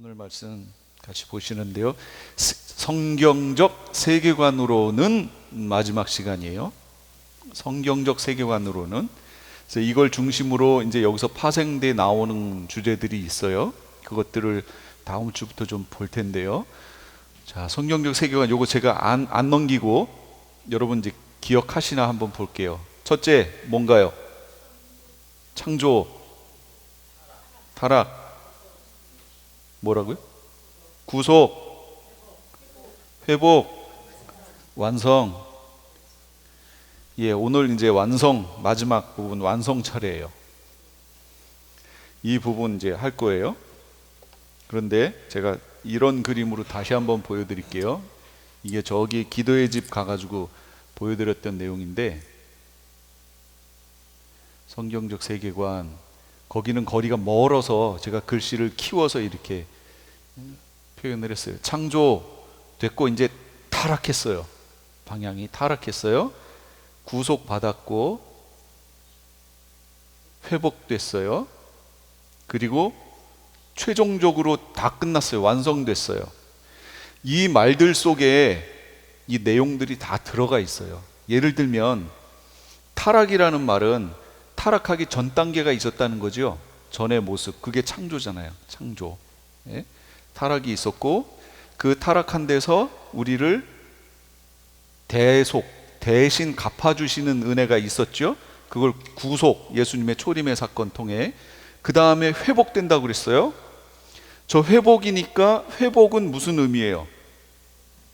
오늘 말씀 같이 보시는데요. 성경적 세계관으로는 마지막 시간이에요. 성경적 세계관으로는. 그래서 이걸 중심으로 이제 여기서 파생돼 나오는 주제들이 있어요. 그것들을 다음 주부터 좀 볼 텐데요. 자, 성경적 세계관 요거 제가 안 넘기고 여러분 이제 기억하시나 한번 볼게요. 첫째 뭔가요? 창조, 타락, 뭐라고요? 구속, 회복, 완성. 예, 오늘 이제 완성, 마지막 부분 완성 차례예요. 이 부분 이제 할 거예요. 그런데 제가 이런 그림으로 다시 한번 보여드릴게요. 이게 저기 기도의 집 가가지고 보여드렸던 내용인데, 성경적 세계관, 거기는 거리가 멀어서 제가 글씨를 키워서 이렇게 표현을 했어요. 창조 됐고 이제 타락했어요. 방향이 타락했어요. 구속받았고 회복됐어요. 그리고 최종적으로 다 끝났어요. 완성됐어요. 이 말들 속에 이 내용들이 다 들어가 있어요. 예를 들면 타락이라는 말은 타락하기 전 단계가 있었다는 거죠. 전의 모습, 그게 창조잖아요. 창조. 예? 타락이 있었고 그 타락한 데서 우리를 대신 갚아주시는 은혜가 있었죠. 그걸 구속, 예수님의 초림의 사건 통해. 그 다음에 회복된다고 그랬어요. 저 회복이니까 회복은 무슨 의미예요?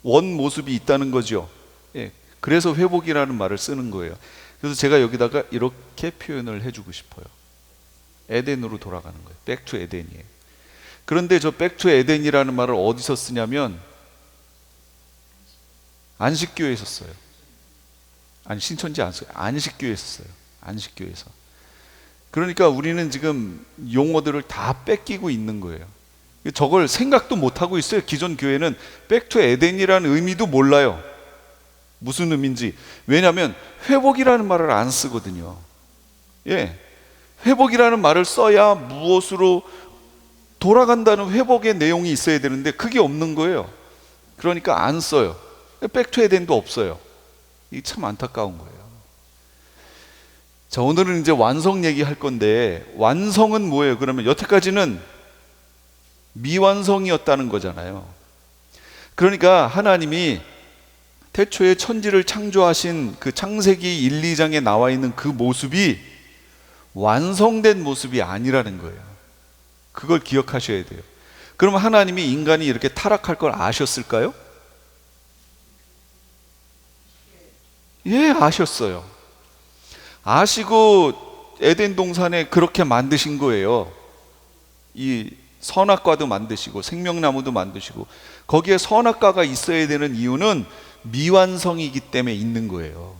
원 모습이 있다는 거죠. 예, 그래서 회복이라는 말을 쓰는 거예요. 그래서 제가 여기다가 이렇게 표현을 해주고 싶어요. 에덴으로 돌아가는 거예요. 백투 에덴이에요. 그런데 저 백투 에덴이라는 말을 어디서 쓰냐면 안식교에서 써요. 아니, 신천지 안 써요. 안식교에서 써요. 안식교에서. 그러니까 우리는 지금 용어들을 다 뺏기고 있는 거예요. 저걸 생각도 못하고 있어요. 기존 교회는 백투 에덴이라는 의미도 몰라요. 무슨 의미인지. 왜냐하면 회복이라는 말을 안 쓰거든요. 예, 회복이라는 말을 써야 무엇으로 돌아간다는 회복의 내용이 있어야 되는데 그게 없는 거예요. 그러니까 안 써요. 백투 에덴도 없어요. 이게 참 안타까운 거예요. 자, 오늘은 이제 완성 얘기할 건데, 완성은 뭐예요? 그러면 여태까지는 미완성이었다는 거잖아요. 그러니까 하나님이 태초에 천지를 창조하신 그 창세기 1, 2장에 나와 있는 그 모습이 완성된 모습이 아니라는 거예요. 그걸 기억하셔야 돼요. 그러면 하나님이 인간이 이렇게 타락할 걸 아셨을까요? 예, 아셨어요. 아시고 에덴 동산에 그렇게 만드신 거예요. 이 선악과도 만드시고 생명나무도 만드시고. 거기에 선악과가 있어야 되는 이유는 미완성이기 때문에 있는 거예요.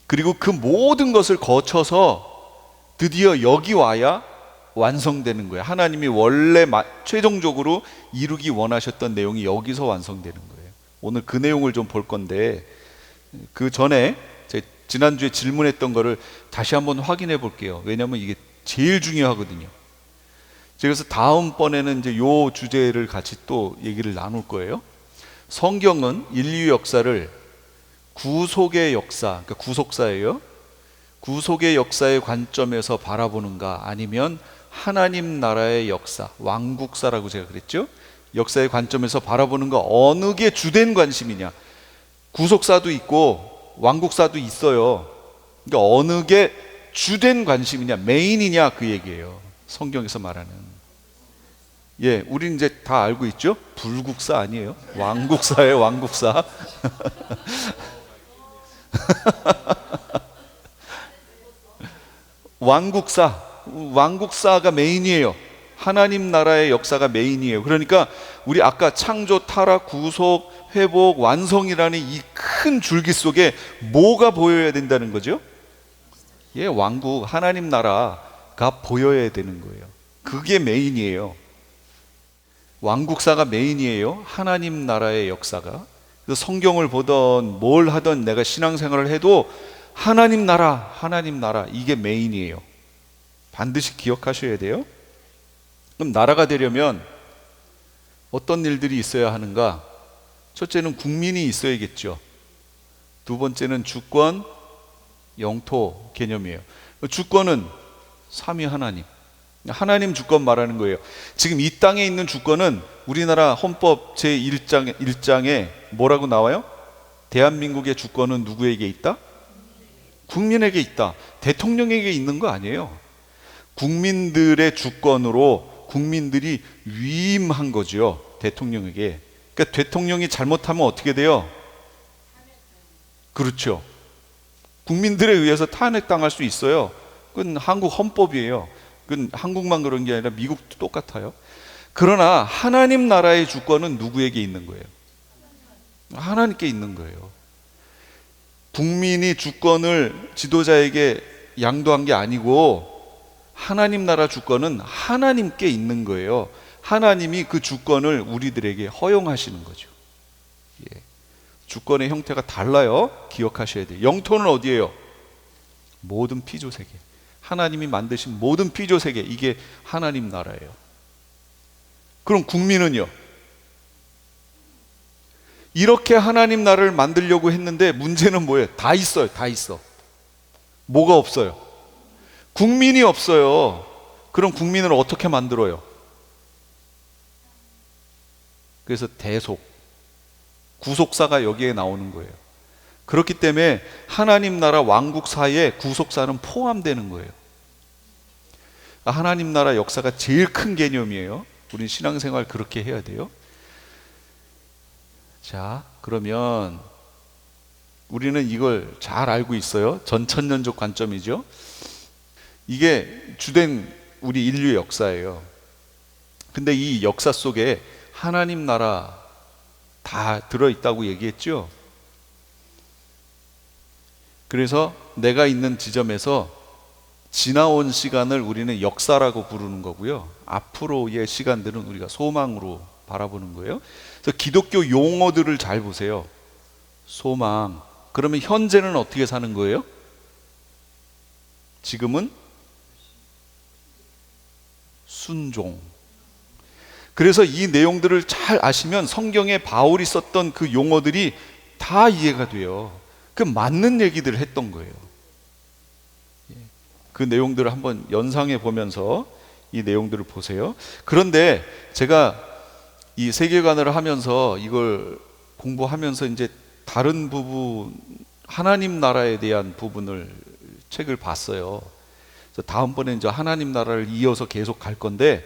그리고 그 모든 것을 거쳐서 드디어 여기 와야 완성되는 거예요. 하나님이 원래 최종적으로 이루기 원하셨던 내용이 여기서 완성되는 거예요. 오늘 그 내용을 좀 볼 건데, 그 전에 제가 지난주에 질문했던 거를 다시 한번 확인해 볼게요. 왜냐하면 이게 제일 중요하거든요. 그래서 다음번에는 이제 요 주제를 같이 또 얘기를 나눌 거예요. 성경은 인류 역사를 구속의 역사, 그러니까 구속사예요. 구속의 역사의 관점에서 바라보는가, 아니면 하나님 나라의 역사, 왕국사라고 제가 그랬죠. 역사의 관점에서 바라보는가, 어느 게 주된 관심이냐. 구속사도 있고 왕국사도 있어요. 그러니까 어느 게 주된 관심이냐, 메인이냐, 그 얘기예요. 성경에서 말하는. 예, 우린 이제 다 알고 있죠? 불국사 아니에요. 왕국사예요, 왕국사. 왕국사가 메인이에요. 하나님 나라의 역사가 메인이에요. 그러니까 우리 아까 창조, 타락, 구속, 회복, 완성이라는 이 큰 줄기 속에 뭐가 보여야 된다는 거죠? 예, 왕국, 하나님 나라가 보여야 되는 거예요. 그게 메인이에요. 왕국사가 메인이에요. 하나님 나라의 역사가. 그래서 성경을 보던 뭘 하던 내가 신앙생활을 해도 하나님 나라 이게 메인이에요. 반드시 기억하셔야 돼요. 그럼 나라가 되려면 어떤 일들이 있어야 하는가? 첫째는 국민이 있어야겠죠. 두 번째는 주권, 영토 개념이에요. 주권은 삼위 하나님. 하나님 주권 말하는 거예요. 지금 이 땅에 있는 주권은 우리나라 헌법 제1장에 뭐라고 나와요? 대한민국의 주권은 누구에게 있다? 국민에게 있다. 대통령에게 있는 거 아니에요. 국민들의 주권으로 국민들이 위임한 거죠. 대통령에게. 그러니까 대통령이 잘못하면 어떻게 돼요? 그렇죠. 국민들에 의해서 탄핵당할 수 있어요. 그건 한국 헌법이에요. 그건 한국만 그런 게 아니라 미국도 똑같아요. 그러나 하나님 나라의 주권은 누구에게 있는 거예요? 하나님께 있는 거예요. 국민이 주권을 지도자에게 양도한 게 아니고 하나님 나라 주권은 하나님께 있는 거예요. 하나님이 그 주권을 우리들에게 허용하시는 거죠. 예. 주권의 형태가 달라요. 기억하셔야 돼요. 영토는 어디예요? 모든 피조세계. 하나님이 만드신 모든 피조세계, 이게 하나님 나라예요. 그럼 국민은요? 이렇게 하나님 나라를 만들려고 했는데 문제는 뭐예요? 다 있어요. 다 있어. 뭐가 없어요? 국민이 없어요. 그럼 국민을 어떻게 만들어요? 그래서 대속, 구속사가 여기에 나오는 거예요. 그렇기 때문에 하나님 나라 왕국 사이에 구속사는 포함되는 거예요. 하나님 나라 역사가 제일 큰 개념이에요. 우린 신앙생활 그렇게 해야 돼요. 자, 그러면 우리는 이걸 잘 알고 있어요. 전천년적 관점이죠. 이게 주된 우리 인류의 역사예요. 근데 이 역사 속에 하나님 나라 다 들어있다고 얘기했죠. 그래서 내가 있는 지점에서 지나온 시간을 우리는 역사라고 부르는 거고요. 앞으로의 시간들은 우리가 소망으로 바라보는 거예요. 그래서 기독교 용어들을 잘 보세요. 소망. 그러면 현재는 어떻게 사는 거예요? 지금은 순종. 그래서 이 내용들을 잘 아시면 성경에 바울이 썼던 그 용어들이 다 이해가 돼요. 그 맞는 얘기들을 했던 거예요. 그 내용들을 한번 연상해 보면서 이 내용들을 보세요. 그런데 제가 이 세계관을 하면서 이걸 공부하면서 이제 다른 부분, 하나님 나라에 대한 부분을 책을 봤어요. 그래서 다음번에 이제 하나님 나라를 이어서 계속 갈 건데,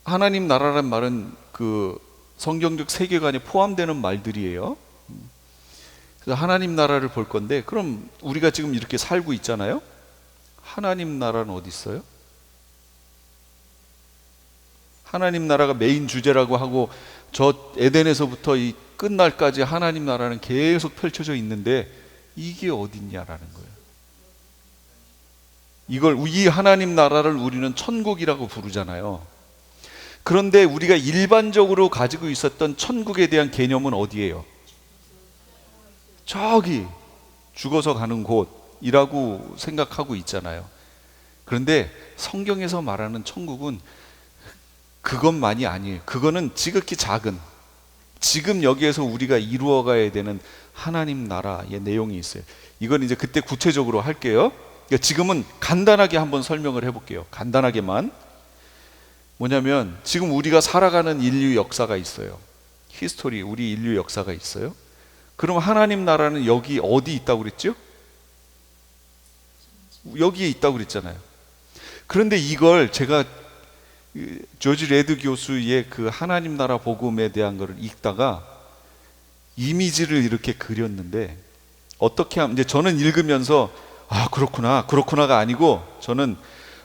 하나님 나라란 말은 그 성경적 세계관에 포함되는 말들이에요. 그래서 하나님 나라를 볼 건데, 그럼 우리가 지금 이렇게 살고 있잖아요. 하나님 나라는 어디 있어요? 하나님 나라가 메인 주제라고 하고 저 에덴에서부터 이 끝날까지 하나님 나라는 계속 펼쳐져 있는데 이게 어딨냐라는 거예요. 이 하나님 나라를 우리는 천국이라고 부르잖아요. 그런데 우리가 일반적으로 가지고 있었던 천국에 대한 개념은 어디예요? 저기 죽어서 가는 곳이라고 생각하고 있잖아요. 그런데 성경에서 말하는 천국은 그것만이 아니에요. 그거는 지극히 작은, 지금 여기에서 우리가 이루어가야 되는 하나님 나라의 내용이 있어요. 이건 이제 그때 구체적으로 할게요. 그러니까 지금은 간단하게 한번 설명을 해볼게요. 간단하게만. 뭐냐면 지금 우리가 살아가는 인류 역사가 있어요. 히스토리, 우리 인류 역사가 있어요. 그럼 하나님 나라는 여기 어디 있다고 그랬죠? 여기에 있다고 그랬잖아요. 그런데 이걸 제가 조지 레드 교수의 그 하나님 나라 복음에 대한 거를 읽다가 이미지를 이렇게 그렸는데, 어떻게 하면, 이제 저는 읽으면서 아 그렇구나 그렇구나가 아니고, 저는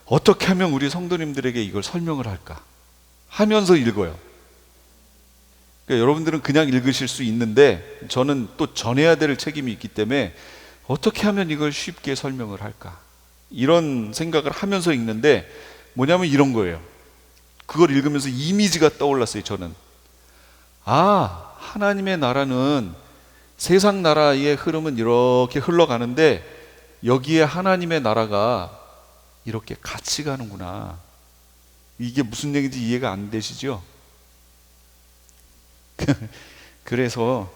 어떻게 하면 우리 성도님들에게 이걸 설명을 할까 하면서 읽어요. 그러니까 여러분들은 그냥 읽으실 수 있는데 저는 또 전해야 될 책임이 있기 때문에 어떻게 하면 이걸 쉽게 설명을 할까, 이런 생각을 하면서 읽는데, 뭐냐면 이런 거예요. 그걸 읽으면서 이미지가 떠올랐어요. 저는 하나님의 나라는, 세상 나라의 흐름은 이렇게 흘러가는데 여기에 하나님의 나라가 이렇게 같이 가는구나, 이게 무슨 얘기인지 이해가 안 되시죠? 그래서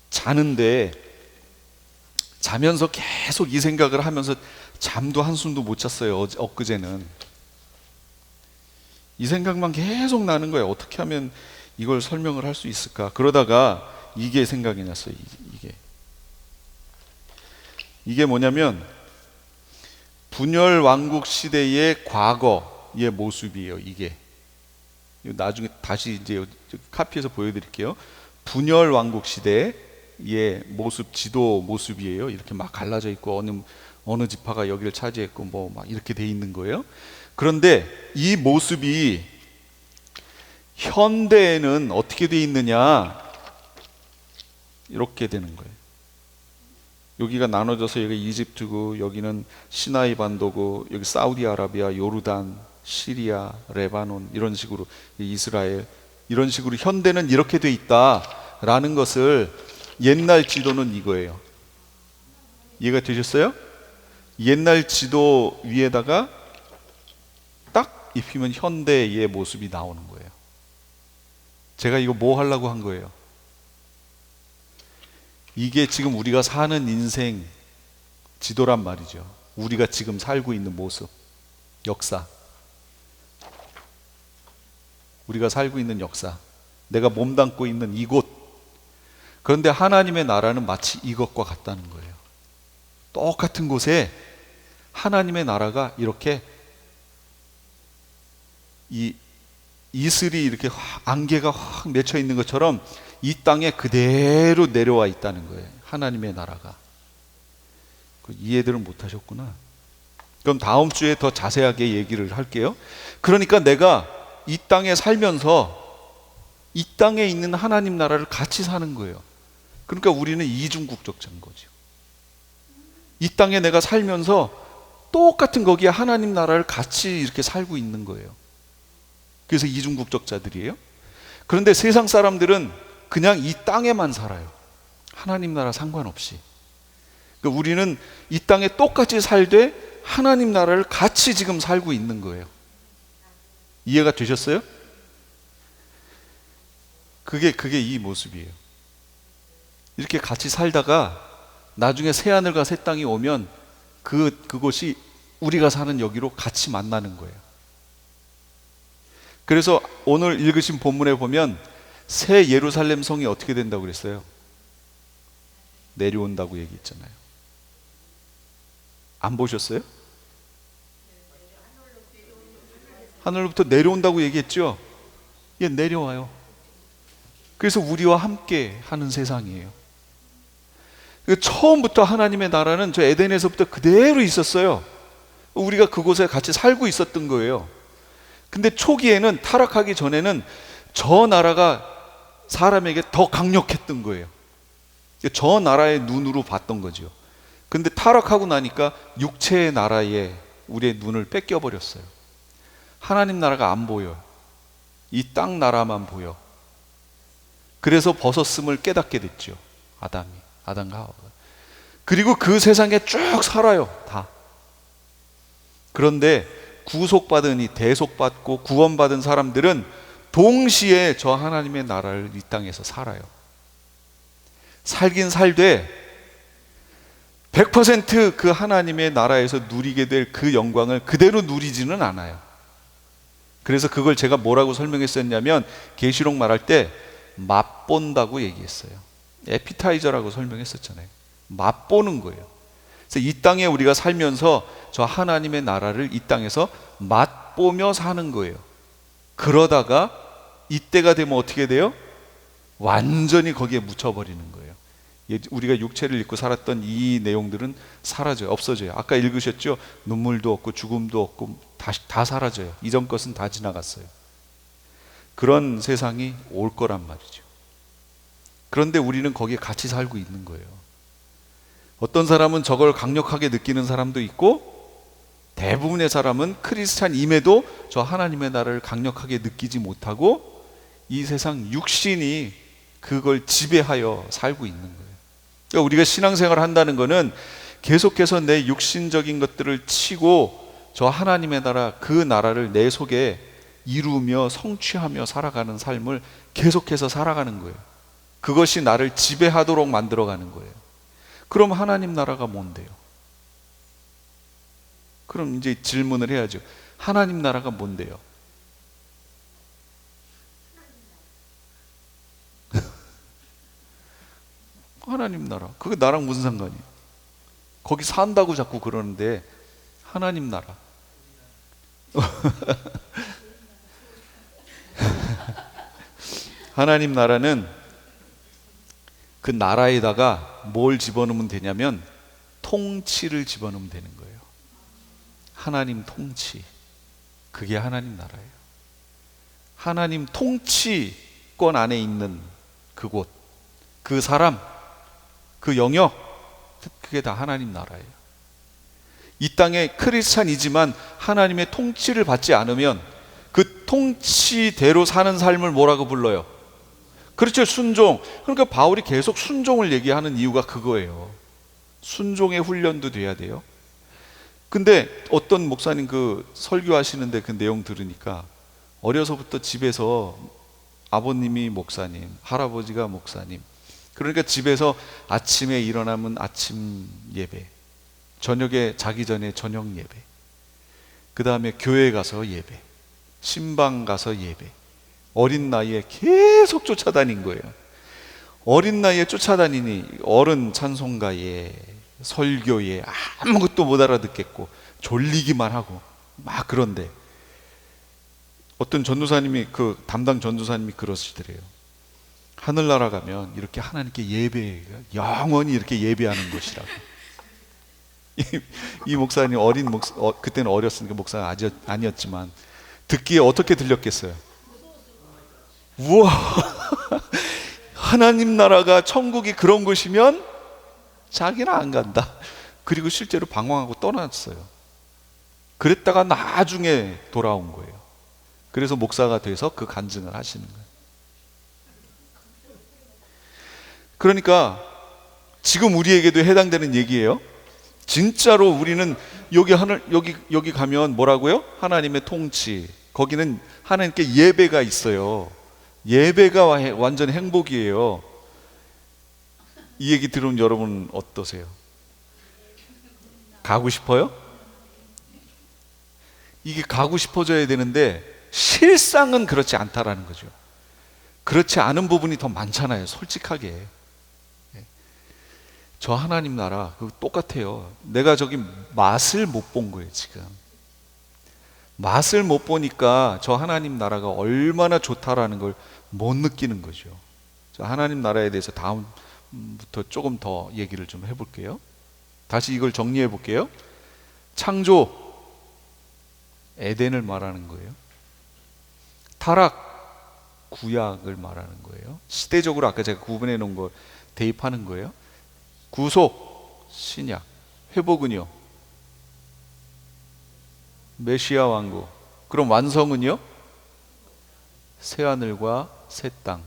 자면서 계속 이 생각을 하면서 잠도 한숨도 못 잤어요. 엊그제는 이 생각만 계속 나는 거예요. 어떻게 하면 이걸 설명을 할 수 있을까? 그러다가 이게 생각이 났어요. 이게 뭐냐면 분열 왕국 시대의 과거의 모습이에요. 이게 나중에 다시 이제 카피해서 보여드릴게요. 분열 왕국 시대의 모습, 지도 모습이에요. 이렇게 막 갈라져 있고 어느 지파가 여기를 차지했고 뭐 막 이렇게 돼 있는 거예요. 그런데 이 모습이 현대에는 어떻게 돼 있느냐, 이렇게 되는 거예요. 여기가 나눠져서 여기 이집트고, 여기는 시나이 반도고, 여기 사우디아라비아, 요르단, 시리아, 레바논, 이런 식으로 이스라엘, 이런 식으로 현대는 이렇게 돼 있다라는 것을, 옛날 지도는 이거예요. 이해가 되셨어요? 옛날 지도 위에다가 딱 입히면 현대의 모습이 나오는 거예요. 제가 이거 뭐 하려고 한 거예요? 이게 지금 우리가 사는 인생 지도란 말이죠. 우리가 지금 살고 있는 모습, 역사, 우리가 살고 있는 역사, 내가 몸담고 있는 이곳. 그런데 하나님의 나라는 마치 이것과 같다는 거예요. 똑같은 곳에 하나님의 나라가 이렇게 이 이슬이 이렇게 안개가 확 맺혀 있는 것처럼 이 땅에 그대로 내려와 있다는 거예요. 하나님의 나라가. 이해들은 못 하셨구나. 그럼 다음 주에 더 자세하게 얘기를 할게요. 그러니까 내가 이 땅에 살면서 이 땅에 있는 하나님 나라를 같이 사는 거예요. 그러니까 우리는 이중국적자인 거죠. 이 땅에 내가 살면서 똑같은 거기에 하나님 나라를 같이 이렇게 살고 있는 거예요. 그래서 이중국적자들이에요. 그런데 세상 사람들은 그냥 이 땅에만 살아요. 하나님 나라 상관없이. 그러니까 우리는 이 땅에 똑같이 살되 하나님 나라를 같이 지금 살고 있는 거예요. 이해가 되셨어요? 그게 이 모습이에요. 이렇게 같이 살다가 나중에 새하늘과 새 땅이 오면 그곳이 우리가 사는 여기로 같이 만나는 거예요. 그래서 오늘 읽으신 본문에 보면 새 예루살렘 성이 어떻게 된다고 그랬어요? 내려온다고 얘기했잖아요. 안 보셨어요? 하늘로부터 내려온다고 얘기했죠? 예, 내려와요. 그래서 우리와 함께 하는 세상이에요. 처음부터 하나님의 나라는 저 에덴에서부터 그대로 있었어요. 우리가 그곳에 같이 살고 있었던 거예요. 근데 초기에는, 타락하기 전에는 저 나라가 사람에게 더 강력했던 거예요. 저 나라의 눈으로 봤던 거죠. 근데 타락하고 나니까 육체의 나라에 우리의 눈을 뺏겨버렸어요. 하나님 나라가 안 보여요. 이 땅 나라만 보여. 그래서 벗었음을 깨닫게 됐죠. 아담과 하와가. 그리고 그 세상에 쭉 살아요. 다. 그런데 구속받으니, 대속받고 구원받은 사람들은 동시에 저 하나님의 나라를 이 땅에서 살아요. 살긴 살되 100% 그 하나님의 나라에서 누리게 될 그 영광을 그대로 누리지는 않아요. 그래서 그걸 제가 뭐라고 설명했었냐면, 계시록 말할 때 맛본다고 얘기했어요. 에피타이저라고 설명했었잖아요. 맛보는 거예요. 그래서 이 땅에 우리가 살면서 저 하나님의 나라를 이 땅에서 맛보며 사는 거예요. 그러다가 이때가 되면 어떻게 돼요? 완전히 거기에 묻혀버리는 거예요. 우리가 육체를 입고 살았던 이 내용들은 사라져요. 없어져요. 아까 읽으셨죠? 눈물도 없고 죽음도 없고 다 사라져요. 이전 것은 다 지나갔어요. 그런 세상이 올 거란 말이죠. 그런데 우리는 거기에 같이 살고 있는 거예요. 어떤 사람은 저걸 강력하게 느끼는 사람도 있고, 대부분의 사람은 크리스찬임에도 저 하나님의 나라를 강력하게 느끼지 못하고 이 세상 육신이 그걸 지배하여 살고 있는 거예요. 그러니까 우리가 신앙생활을 한다는 것은 계속해서 내 육신적인 것들을 치고 저 하나님의 나라, 그 나라를 내 속에 이루며 성취하며 살아가는 삶을 계속해서 살아가는 거예요. 그것이 나를 지배하도록 만들어가는 거예요. 그럼 하나님 나라가 뭔데요? 그럼 이제 질문을 해야죠. 하나님 나라가 뭔데요? 하나님 나라. 그게 나랑 무슨 상관이에요? 거기 산다고 자꾸 그러는데 하나님 나라. 하나님 나라는 그 나라에다가 뭘 집어넣으면 되냐면 통치를 집어넣으면 되는 거예요. 하나님 통치. 그게 하나님 나라예요. 하나님 통치권 안에 있는 그곳, 그 사람, 그 영역, 그게 다 하나님 나라예요. 이 땅에 크리스찬이지만 하나님의 통치를 받지 않으면 그 통치대로 사는 삶을 뭐라고 불러요? 그렇죠, 순종. 그러니까 바울이 계속 순종을 얘기하는 이유가 그거예요. 순종의 훈련도 돼야 돼요. 근데 어떤 목사님 그 설교하시는데 그 내용 들으니까 어려서부터 집에서 아버님이 목사님, 할아버지가 목사님, 그러니까 집에서 아침에 일어나면 아침 예배, 저녁에 자기 전에 저녁 예배, 그 다음에 교회 가서 예배, 신방 가서 예배, 어린 나이에 계속 쫓아다닌 거예요. 어린 나이에 쫓아다니니 어른 찬송가에 설교에 아무것도 못 알아듣겠고 졸리기만 하고 막. 그런데 어떤 전도사님이, 그 담당 전도사님이 그러시더래요. 하늘나라 가면 이렇게 하나님께 영원히 이렇게 예배하는 것이라고. 이 목사님 그때는 어렸으니까 목사가 아니었지만 듣기에 어떻게 들렸겠어요? 우와, 하나님 나라가 천국이 그런 곳이면 자기는 안 간다. 그리고 실제로 방황하고 떠났어요. 그랬다가 나중에 돌아온 거예요. 그래서 목사가 돼서 그 간증을 하시는 거예요. 그러니까 지금 우리에게도 해당되는 얘기예요. 진짜로 우리는 여기 가면 뭐라고요? 하나님의 통치. 거기는 하나님께 예배가 있어요. 예배가 완전 행복이에요. 이 얘기 들으면 여러분 어떠세요? 가고 싶어요? 이게 가고 싶어져야 되는데 실상은 그렇지 않다라는 거죠. 그렇지 않은 부분이 더 많잖아요, 솔직하게. 저 하나님 나라 그거 똑같아요. 내가 저기 맛을 못 본 거예요. 지금 맛을 못 보니까 저 하나님 나라가 얼마나 좋다라는 걸 못 느끼는 거죠. 저 하나님 나라에 대해서 다음부터 조금 더 얘기를 좀 해볼게요. 다시 이걸 정리해 볼게요. 창조, 에덴을 말하는 거예요. 타락, 구약을 말하는 거예요. 시대적으로 아까 제가 구분해 놓은 거 대입하는 거예요. 구속, 신약, 회복은요? 메시아 왕국. 그럼 완성은요? 새하늘과 새 땅.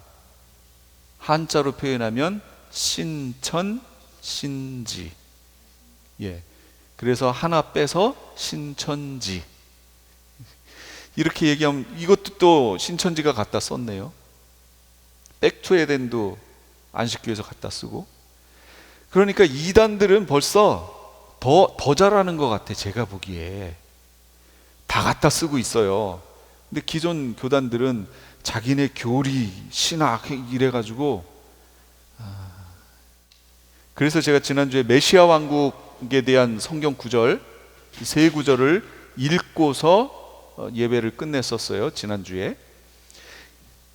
한자로 표현하면 신천, 신지. 예. 그래서 하나 빼서 신천지. 이렇게 얘기하면 이것도 또 신천지가 갖다 썼네요. 백투 에덴도 안식교에서 갖다 쓰고. 그러니까 이단들은 벌써 더 잘하는 것 같아. 제가 보기에 다 갖다 쓰고 있어요. 근데 기존 교단들은 자기네 교리, 신학 이래가지고. 그래서 제가 지난주에 메시아 왕국에 대한 성경 구절, 이 세 구절을 읽고서 예배를 끝냈었어요. 지난주에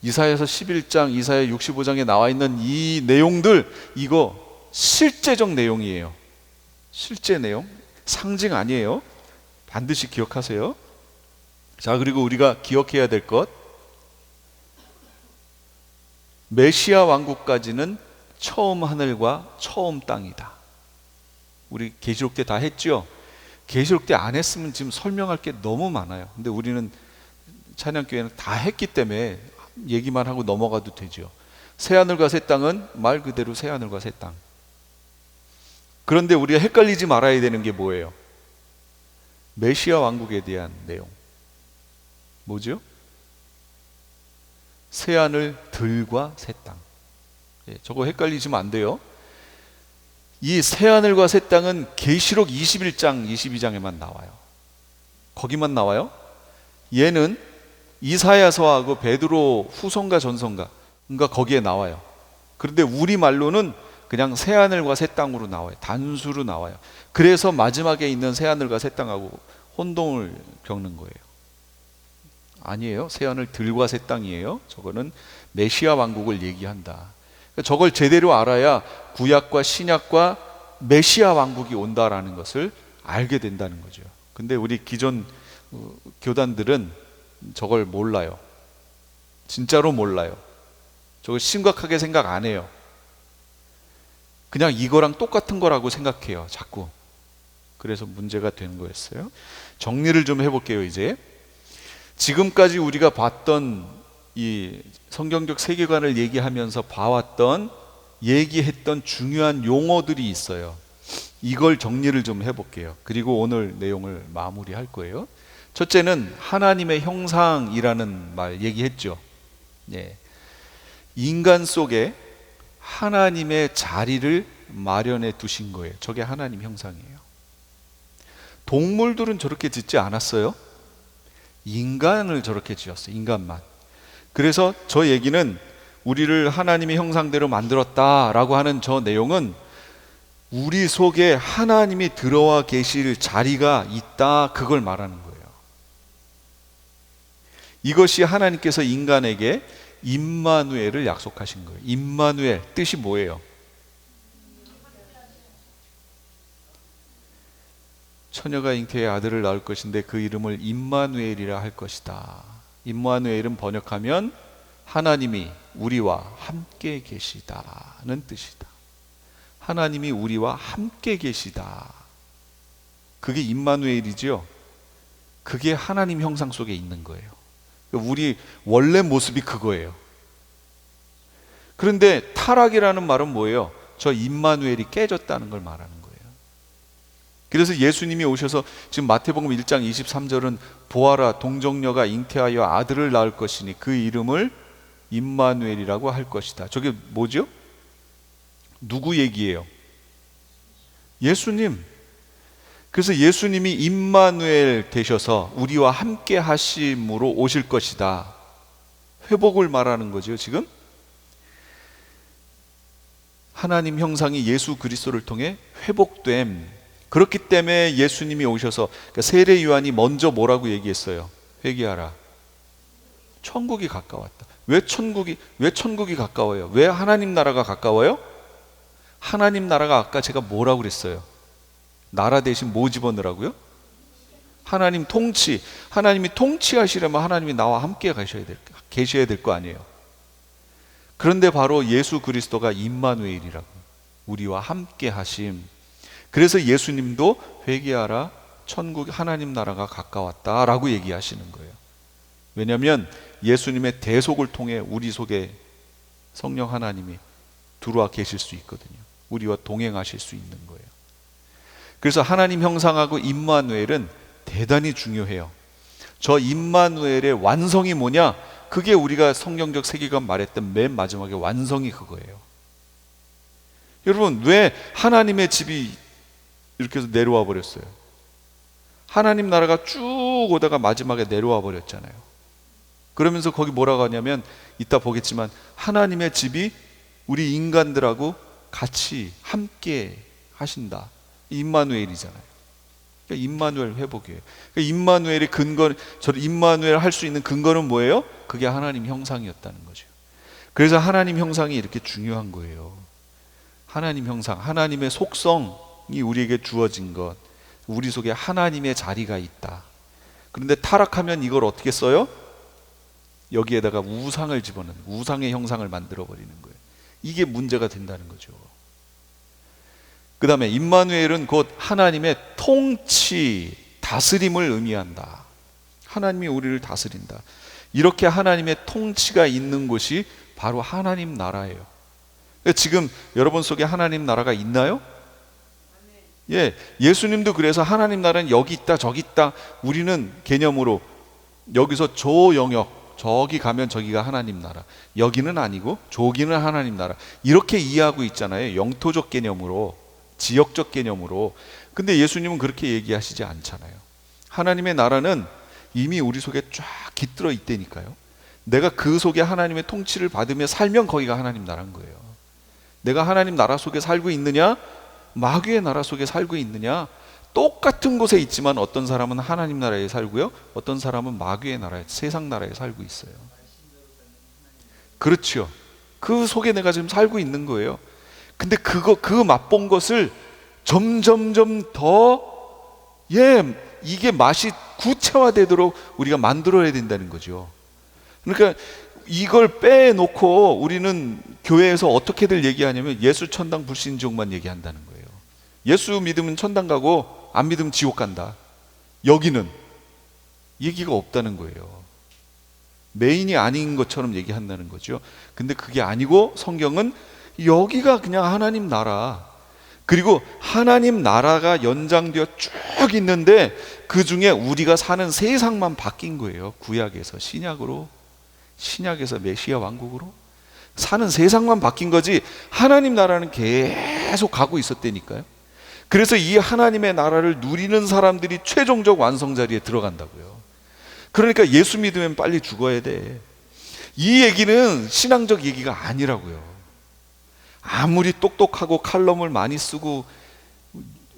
이사야서 11장, 이사야 65장에 나와 있는 이 내용들, 이거 실제적 내용이에요. 실제 내용, 상징 아니에요. 반드시 기억하세요. 자, 그리고 우리가 기억해야 될 것, 메시아 왕국까지는 처음 하늘과 처음 땅이다. 우리 계시록 때 다 했죠? 계시록 때 안 했으면 지금 설명할 게 너무 많아요. 근데 우리는 찬양교회는 다 했기 때문에 얘기만 하고 넘어가도 되죠. 새하늘과 새 땅은 말 그대로 새하늘과 새 땅. 그런데 우리가 헷갈리지 말아야 되는 게 뭐예요? 메시아 왕국에 대한 내용. 뭐죠? 새하늘 들과 새 땅. 저거 헷갈리시면 안 돼요. 이 새하늘과 새 땅은 계시록 21장, 22장에만 나와요. 거기만 나와요. 얘는 이사야서하고 베드로 후서인가 전서인가 거기에 나와요. 그런데 우리말로는 그냥 새하늘과 새 땅으로 나와요. 단수로 나와요. 그래서 마지막에 있는 새하늘과 새 땅하고 혼동을 겪는 거예요. 아니에요. 새하늘 들과 새 땅이에요. 저거는 메시아 왕국을 얘기한다. 저걸 제대로 알아야 구약과 신약과 메시아 왕국이 온다라는 것을 알게 된다는 거죠. 근데 우리 기존 교단들은 저걸 몰라요. 진짜로 몰라요. 저걸 심각하게 생각 안 해요. 그냥 이거랑 똑같은 거라고 생각해요. 자꾸. 그래서 문제가 되는 거였어요. 정리를 좀 해볼게요. 이제 지금까지 우리가 봤던 이 성경적 세계관을 얘기하면서 봐왔던 얘기했던 중요한 용어들이 있어요. 이걸 정리를 좀 해볼게요. 그리고 오늘 내용을 마무리할 거예요. 첫째는 하나님의 형상이라는 말 얘기했죠. 예. 인간 속에 하나님의 자리를 마련해 두신 거예요. 저게 하나님 형상이에요. 동물들은 저렇게 짓지 않았어요. 인간을 저렇게 지었어요. 인간만. 그래서 저 얘기는 우리를 하나님의 형상대로 만들었다라고 하는 저 내용은 우리 속에 하나님이 들어와 계실 자리가 있다, 그걸 말하는 거예요. 이것이 하나님께서 인간에게 임마누엘을 약속하신 거예요. 임마누엘 뜻이 뭐예요? 처녀가 잉태의 아들을 낳을 것인데 그 이름을 임마누엘이라 할 것이다. 임마누엘은 번역하면 하나님이 우리와 함께 계시다는 뜻이다. 하나님이 우리와 함께 계시다. 그게 임마누엘이죠. 그게 하나님 형상 속에 있는 거예요. 우리 원래 모습이 그거예요. 그런데 타락이라는 말은 뭐예요? 저 임마누엘이 깨졌다는 걸 말하는 거예요. 그래서 예수님이 오셔서 지금 마태복음 1장 23절은 보아라 동정녀가 잉태하여 아들을 낳을 것이니 그 이름을 임마누엘이라고 할 것이다. 저게 뭐죠? 누구 얘기예요? 예수님. 그래서 예수님이 임마누엘 되셔서 우리와 함께 하심으로 오실 것이다. 회복을 말하는 거죠, 지금. 하나님 형상이 예수 그리스도를 통해 회복됨. 그렇기 때문에 예수님이 오셔서 세례 요한이 먼저 뭐라고 얘기했어요? 회개하라. 천국이 가까웠다. 왜 천국이 가까워요? 왜 하나님 나라가 가까워요? 하나님 나라가 아까 제가 뭐라고 그랬어요? 나라 대신 뭐 집어넣으라고요? 하나님 통치. 하나님이 통치하시려면 하나님이 나와 함께 계셔야 될 거 아니에요. 그런데 바로 예수 그리스도가 임마누엘이라고, 우리와 함께 하심. 그래서 예수님도 회개하라, 천국 하나님 나라가 가까웠다라고 얘기하시는 거예요. 왜냐하면 예수님의 대속을 통해 우리 속에 성령 하나님이 들어와 계실 수 있거든요. 우리와 동행하실 수 있는 거예요. 그래서 하나님 형상하고 임마누엘은 대단히 중요해요. 저 임마누엘의 완성이 뭐냐? 그게 우리가 성경적 세계관 말했던 맨 마지막에 완성이 그거예요. 여러분, 왜 하나님의 집이 이렇게 해서 내려와 버렸어요? 하나님 나라가 쭉 오다가 마지막에 내려와 버렸잖아요. 그러면서 거기 뭐라고 하냐면, 이따 보겠지만 하나님의 집이 우리 인간들하고 같이 함께 하신다. 임마누엘이잖아요. 그러니까 임마누엘 회복이에요. 그러니까 임마누엘의 근거, 저 임마누엘 할 수 있는 근거는 뭐예요? 그게 하나님 형상이었다는 거죠. 그래서 하나님 형상이 이렇게 중요한 거예요. 하나님 형상, 하나님의 속성이 우리에게 주어진 것, 우리 속에 하나님의 자리가 있다. 그런데 타락하면 이걸 어떻게 써요? 여기에다가 우상을 집어넣는, 우상의 형상을 만들어 버리는 거예요. 이게 문제가 된다는 거죠. 그 다음에 임마누엘은 곧 하나님의 통치, 다스림을 의미한다. 하나님이 우리를 다스린다. 이렇게 하나님의 통치가 있는 곳이 바로 하나님 나라예요. 지금 여러분 속에 하나님 나라가 있나요? 예, 예수님도 그래서 하나님 나라는 여기 있다 저기 있다, 우리는 개념으로 여기서 저 영역, 저기 가면 저기가 하나님 나라, 여기는 아니고 저기는 하나님 나라, 이렇게 이해하고 있잖아요. 영토적 개념으로, 지역적 개념으로. 근데 예수님은 그렇게 얘기하시지 않잖아요. 하나님의 나라는 이미 우리 속에 쫙 깃들어 있다니까요. 내가 그 속에 하나님의 통치를 받으며 살면 거기가 하나님 나라인 거예요. 내가 하나님 나라 속에 살고 있느냐, 마귀의 나라 속에 살고 있느냐, 똑같은 곳에 있지만 어떤 사람은 하나님 나라에 살고요, 어떤 사람은 마귀의 나라에, 세상 나라에 살고 있어요. 그렇죠. 그 속에 내가 지금 살고 있는 거예요. 근데 그 맛본 것을 점점점 더, 이게 맛이 구체화되도록 우리가 만들어야 된다는 거죠. 그러니까 이걸 빼놓고 우리는 교회에서 어떻게들 얘기하냐면 예수 천당 불신족만 얘기한다는 거예요. 예수 믿으면 천당 가고 안 믿으면 지옥 간다. 여기는 얘기가 없다는 거예요. 메인이 아닌 것처럼 얘기한다는 거죠. 근데 그게 아니고 성경은 여기가 그냥 하나님 나라, 그리고 하나님 나라가 연장되어 쭉 있는데 그 중에 우리가 사는 세상만 바뀐 거예요. 구약에서 신약으로, 신약에서 메시아 왕국으로 사는 세상만 바뀐 거지, 하나님 나라는 계속 가고 있었다니까요. 그래서 이 하나님의 나라를 누리는 사람들이 최종적 완성 자리에 들어간다고요. 그러니까 예수 믿으면 빨리 죽어야 돼. 이 얘기는 신앙적 얘기가 아니라고요. 아무리 똑똑하고 칼럼을 많이 쓰고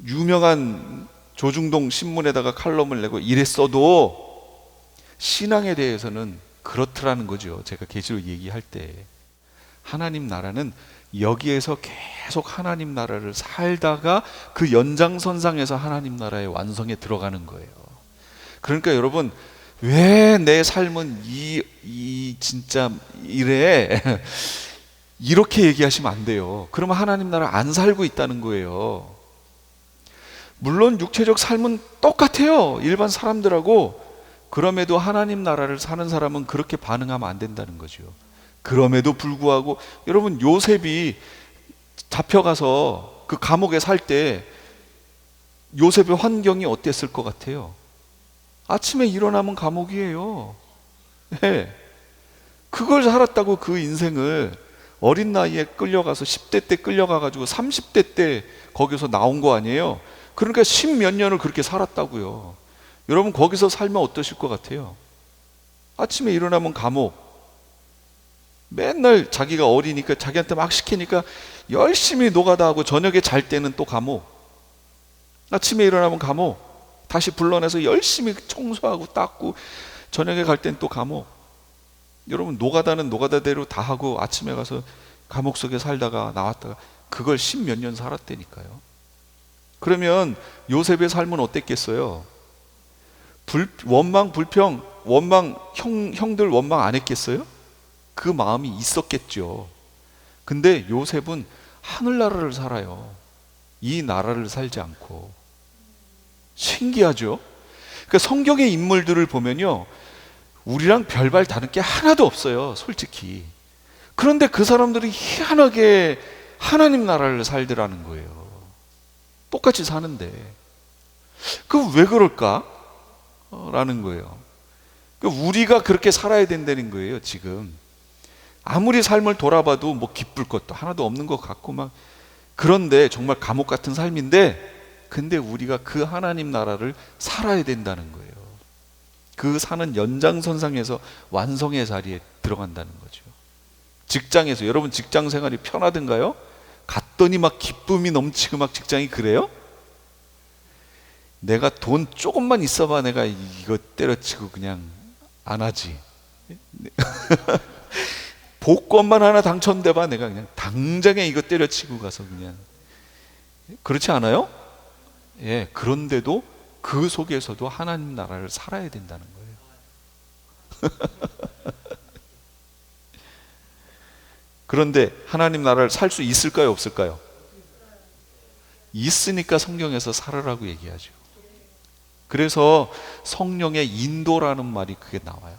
유명한 조중동 신문에다가 칼럼을 내고 이랬어도 신앙에 대해서는 그렇더라는 거죠. 제가 계시록 얘기할 때 하나님 나라는 여기에서 계속 하나님 나라를 살다가 그 연장선상에서 하나님 나라의 완성에 들어가는 거예요. 그러니까 여러분, 왜 내 삶은 진짜 이래 이렇게 얘기하시면 안 돼요. 그러면 하나님 나라 안 살고 있다는 거예요. 물론 육체적 삶은 똑같아요, 일반 사람들하고. 그럼에도 하나님 나라를 사는 사람은 그렇게 반응하면 안 된다는 거죠. 그럼에도 불구하고 여러분, 요셉이 잡혀가서 그 감옥에 살 때 요셉의 환경이 어땠을 것 같아요? 아침에 일어나면 감옥이에요. 네. 그걸 살았다고 그 인생을 어린 나이에 끌려가서 10대 때 끌려가가지고 30대 때 거기서 나온 거 아니에요? 그러니까 10몇 년을 그렇게 살았다고요. 여러분, 거기서 살면 어떠실 것 같아요? 아침에 일어나면 감옥, 맨날 자기가 어리니까 자기한테 막 시키니까 열심히 노가다 하고 저녁에 잘 때는 또 감옥, 아침에 일어나면 감옥, 다시 불러내서 열심히 청소하고 닦고 저녁에 갈 땐 또 감옥. 여러분, 노가다는 노가다대로 다 하고 아침에 가서 감옥 속에 살다가 나왔다가 그걸 10몇 년 살았다니까요. 그러면 요셉의 삶은 어땠겠어요? 원망, 불평, 원망, 형들 원망 안 했겠어요? 그 마음이 있었겠죠. 근데 요셉은 하늘나라를 살아요. 이 나라를 살지 않고. 신기하죠? 그러니까 성경의 인물들을 보면요, 우리랑 별반 다른 게 하나도 없어요, 솔직히. 그런데 그 사람들이 희한하게 하나님 나라를 살더라는 거예요. 똑같이 사는데. 그 왜 그럴까? 라는 거예요. 우리가 그렇게 살아야 된다는 거예요, 지금. 아무리 삶을 돌아봐도 뭐 기쁠 것도 하나도 없는 것 같고 막, 그런데 정말 감옥 같은 삶인데, 근데 우리가 그 하나님 나라를 살아야 된다는 거예요. 그 사는 연장선상에서 완성의 자리에 들어간다는 거죠. 직장에서, 여러분 직장 생활이 편하던가요? 갔더니 막 기쁨이 넘치고 막 직장이 그래요? 내가 돈 조금만 있어봐 내가 이거 때려치고 그냥 안 하지. 복권만 하나 당첨돼봐 내가 그냥 당장에 이거 때려치고 가서 그냥. 그렇지 않아요? 예, 그런데도 그 속에서도 하나님 나라를 살아야 된다는 거예요. 그런데 하나님 나라를 살 수 있을까요, 없을까요? 있으니까 성경에서 살으라고 얘기하죠. 그래서 성령의 인도라는 말이 그게 나와요.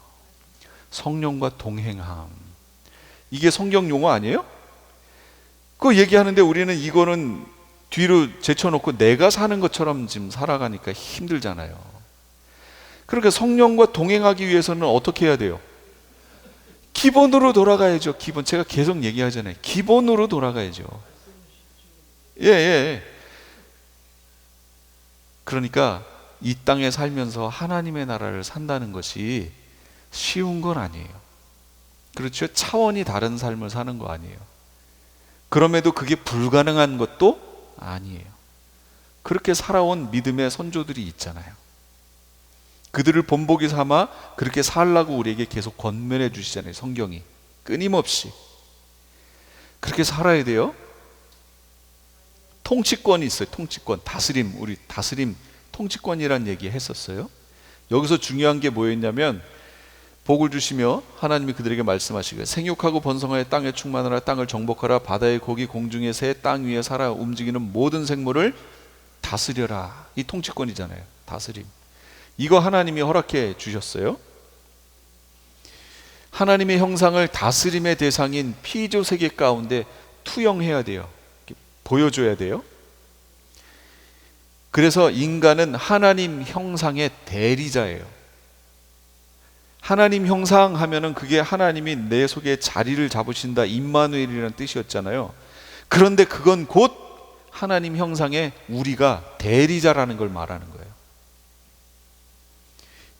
성령과 동행함. 이게 성경 용어 아니에요? 그거 얘기하는데 우리는 이거는 뒤로 제쳐놓고 내가 사는 것처럼 지금 살아가니까 힘들잖아요. 그러니까 성령과 동행하기 위해서는 어떻게 해야 돼요? 기본으로 돌아가야죠. 기본. 제가 계속 얘기하잖아요. 기본으로 돌아가야죠. 예, 예. 그러니까 이 땅에 살면서 하나님의 나라를 산다는 것이 쉬운 건 아니에요. 그렇죠? 차원이 다른 삶을 사는 거 아니에요. 그럼에도 그게 불가능한 것도 아니에요. 그렇게 살아온 믿음의 선조들이 있잖아요. 그들을 본보기 삼아 그렇게 살라고 우리에게 계속 권면해 주시잖아요. 성경이 끊임없이 그렇게 살아야 돼요. 통치권이 있어요. 통치권, 다스림. 우리 다스림, 통치권이란 얘기 했었어요. 여기서 중요한 게 뭐였냐면, 복을 주시며 하나님이 그들에게 말씀하시기를 생육하고 번성하여 땅에 충만하라. 땅을 정복하라. 바다의 고기, 공중의 새, 땅 위에 살아 움직이는 모든 생물을 다스려라. 이 통치권이잖아요. 다스림. 이거 하나님이 허락해 주셨어요. 하나님의 형상을 다스림의 대상인 피조 세계 가운데 투영해야 돼요. 보여줘야 돼요. 그래서 인간은 하나님 형상의 대리자예요. 하나님 형상 하면은 그게 하나님이 내 속에 자리를 잡으신다, 임마누엘이라는 뜻이었잖아요. 그런데 그건 곧 하나님 형상의 우리가 대리자라는 걸 말하는 거예요.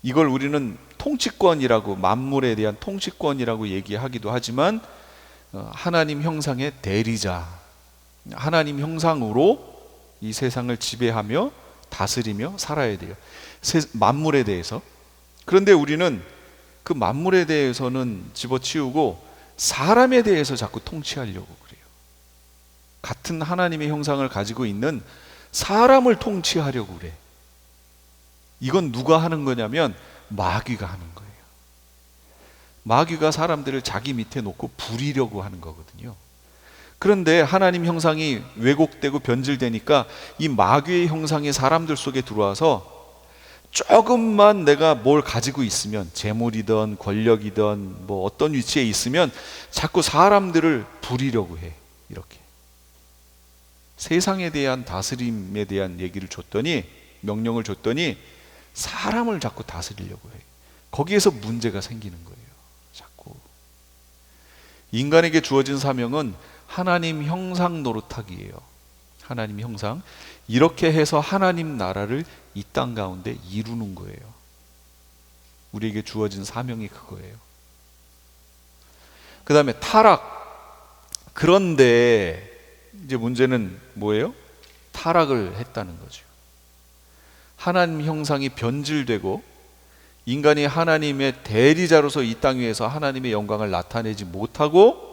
이걸 우리는 통치권이라고, 만물에 대한 통치권이라고 얘기하기도 하지만, 하나님 형상의 대리자, 하나님 형상으로 이 세상을 지배하며 다스리며 살아야 돼요. 만물에 대해서. 그런데 우리는 그 만물에 대해서는 집어치우고 사람에 대해서 자꾸 통치하려고 그래요. 같은 하나님의 형상을 가지고 있는 사람을 통치하려고 그래. 이건 누가 하는 거냐면 마귀가 하는 거예요. 마귀가 사람들을 자기 밑에 놓고 부리려고 하는 거거든요. 그런데 하나님 형상이 왜곡되고 변질되니까 이 마귀의 형상이 사람들 속에 들어와서 조금만 내가 뭘 가지고 있으면, 재물이든 권력이든 뭐 어떤 위치에 있으면 자꾸 사람들을 부리려고 해. 이렇게 세상에 대한 다스림에 대한 얘기를 줬더니, 명령을 줬더니 사람을 자꾸 다스리려고 해. 거기에서 문제가 생기는 거예요. 자꾸 인간에게 주어진 사명은 하나님 형상 노릇하기예요. 하나님 형상. 이렇게 해서 하나님 나라를 이 땅 가운데 이루는 거예요. 우리에게 주어진 사명이 그거예요. 그 다음에 타락. 그런데 이제 문제는 뭐예요? 타락을 했다는 거죠. 하나님 형상이 변질되고 인간이 하나님의 대리자로서 이 땅 위에서 하나님의 영광을 나타내지 못하고,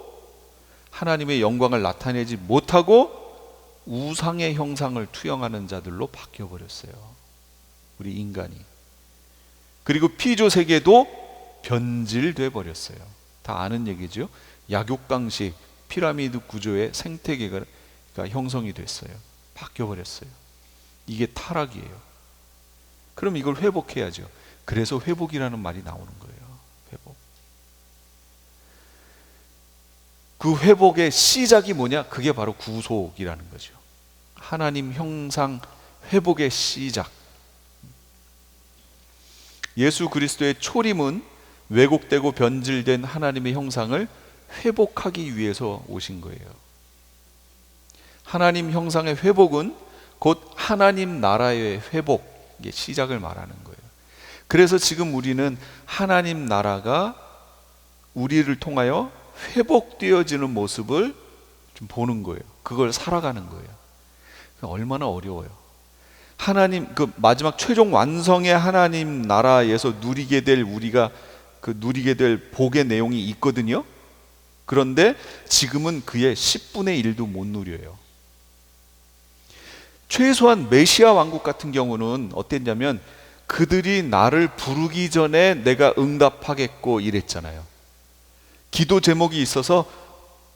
하나님의 영광을 나타내지 못하고 우상의 형상을 투영하는 자들로 바뀌어버렸어요. 우리 인간이. 그리고 피조 세계도 변질돼 버렸어요. 다 아는 얘기죠. 약육강식 피라미드 구조의 생태계가 형성이 됐어요. 바뀌어버렸어요. 이게 타락이에요. 그럼 이걸 회복해야죠. 그래서 회복이라는 말이 나오는 거예요. 회복. 그 회복의 시작이 뭐냐? 그게 바로 구속이라는 거죠. 하나님 형상 회복의 시작. 예수 그리스도의 초림은 왜곡되고 변질된 하나님의 형상을 회복하기 위해서 오신 거예요. 하나님 형상의 회복은 곧 하나님 나라의 회복의 시작을 말하는 거예요. 그래서 지금 우리는 하나님 나라가 우리를 통하여 회복되어지는 모습을 좀 보는 거예요. 그걸 살아가는 거예요. 얼마나 어려워요. 하나님, 그 마지막 최종 완성의 하나님 나라에서 누리게 될, 우리가 그 누리게 될 복의 내용이 있거든요. 그런데 지금은 그의 10분의 1도 못 누려요. 최소한 메시아 왕국 같은 경우는 어땠냐면, 그들이 나를 부르기 전에 내가 응답하겠고 이랬잖아요. 기도 제목이 있어서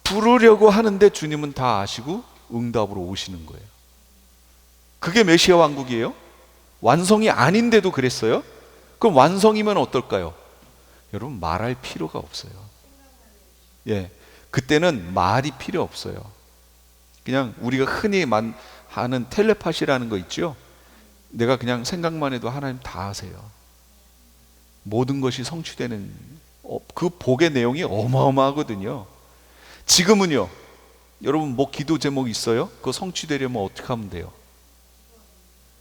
부르려고 하는데 주님은 다 아시고 응답으로 오시는 거예요. 그게 메시아 왕국이에요. 완성이 아닌데도 그랬어요. 그럼 완성이면 어떨까요? 여러분, 말할 필요가 없어요. 예, 그때는 말이 필요 없어요. 그냥 우리가 흔히 하는 텔레파시라는 거 있죠. 내가 그냥 생각만 해도 하나님 다 아세요. 모든 것이 성취되는 그 복의 내용이 어마어마하거든요. 지금은요, 여러분 뭐 기도 제목 있어요? 그거 성취되려면 어떻게 하면 돼요?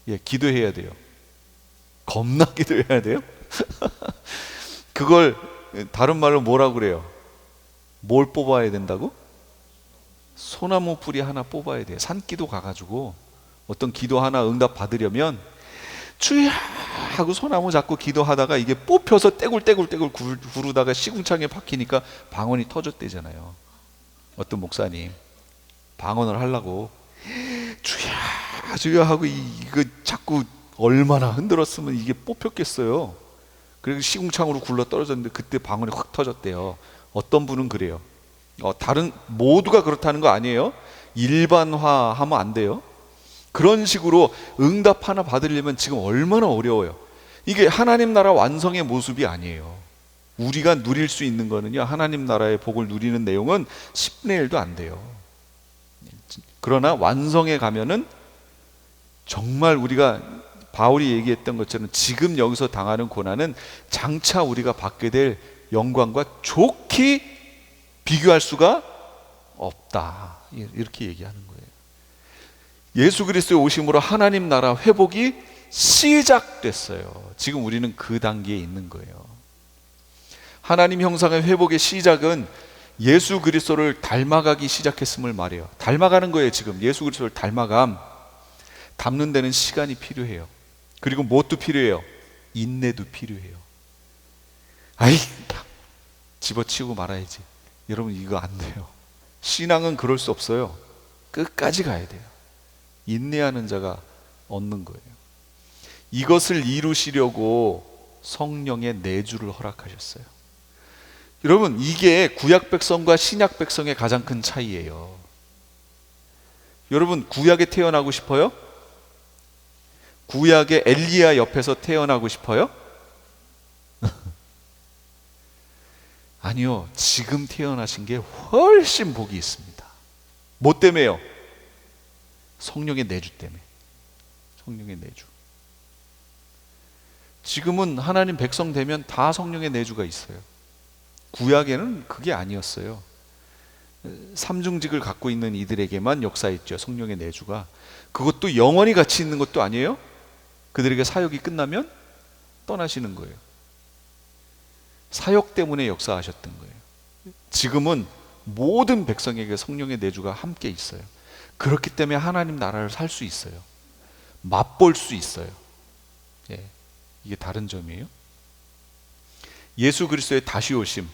예, 기도해야 돼요. 겁나 기도해야 돼요. 그걸 다른 말로 뭐라고 그래요? 뭘 뽑아야 된다고? 소나무 뿌리 하나 뽑아야 돼요. 산기도 가가지고 어떤 기도 하나 응답 받으려면 주야 하고 소나무 잡고 기도하다가 이게 뽑혀서 떼굴떼굴 구르다가 시궁창에 박히니까 방언이 터졌대잖아요. 어떤 목사님 방언을 하려고 주야 주야 하고 이거 자꾸 얼마나 흔들었으면 이게 뽑혔겠어요. 그리고 시궁창으로 굴러 떨어졌는데 그때 방언이 확 터졌대요. 어떤 분은 그래요. 다른 모두가 그렇다는 거 아니에요. 일반화하면 안 돼요. 그런 식으로 응답 하나 받으려면 지금 얼마나 어려워요. 이게 하나님 나라 완성의 모습이 아니에요. 우리가 누릴 수 있는 거는요, 하나님 나라의 복을 누리는 내용은 10분의 1도 안 돼요. 그러나 완성에 가면은 정말 우리가 바울이 얘기했던 것처럼 지금 여기서 당하는 고난은 장차 우리가 받게 될 영광과 좋게 비교할 수가 없다. 이렇게 얘기하는 거예요. 예수 그리스도의 오심으로 하나님 나라 회복이 시작됐어요. 지금 우리는 그 단계에 있는 거예요. 하나님 형상의 회복의 시작은 예수 그리스도를 닮아가기 시작했음을 말해요. 닮아가는 거예요. 지금 예수 그리스도를 닮는 데는 시간이 필요해요. 그리고 무엇도 필요해요? 인내도 필요해요. 아이, 집어치우고 말아야지. 여러분 이거 안 돼요. 신앙은 그럴 수 없어요. 끝까지 가야 돼요. 인내하는 자가 얻는 거예요. 이것을 이루시려고 성령의 내주를 허락하셨어요. 여러분 이게 구약 백성과 신약 백성의 가장 큰 차이예요. 여러분 구약에 태어나고 싶어요? 구약의 엘리야 옆에서 태어나고 싶어요? 아니요, 지금 태어나신 게 훨씬 복이 있습니다. 뭐 때문에요? 성령의 내주 때문에. 성령의 내주. 지금은 하나님 백성 되면 다 성령의 내주가 있어요. 구약에는 그게 아니었어요. 삼중직을 갖고 있는 이들에게만 역사했죠, 성령의 내주가. 그것도 영원히 같이 있는 것도 아니에요. 그들에게 사역이 끝나면 떠나시는 거예요. 사역 때문에 역사하셨던 거예요. 지금은 모든 백성에게 성령의 내주가 함께 있어요. 그렇기 때문에 하나님 나라를 살 수 있어요. 맛볼 수 있어요. 예, 이게 다른 점이에요. 예수 그리스도의 다시 오심,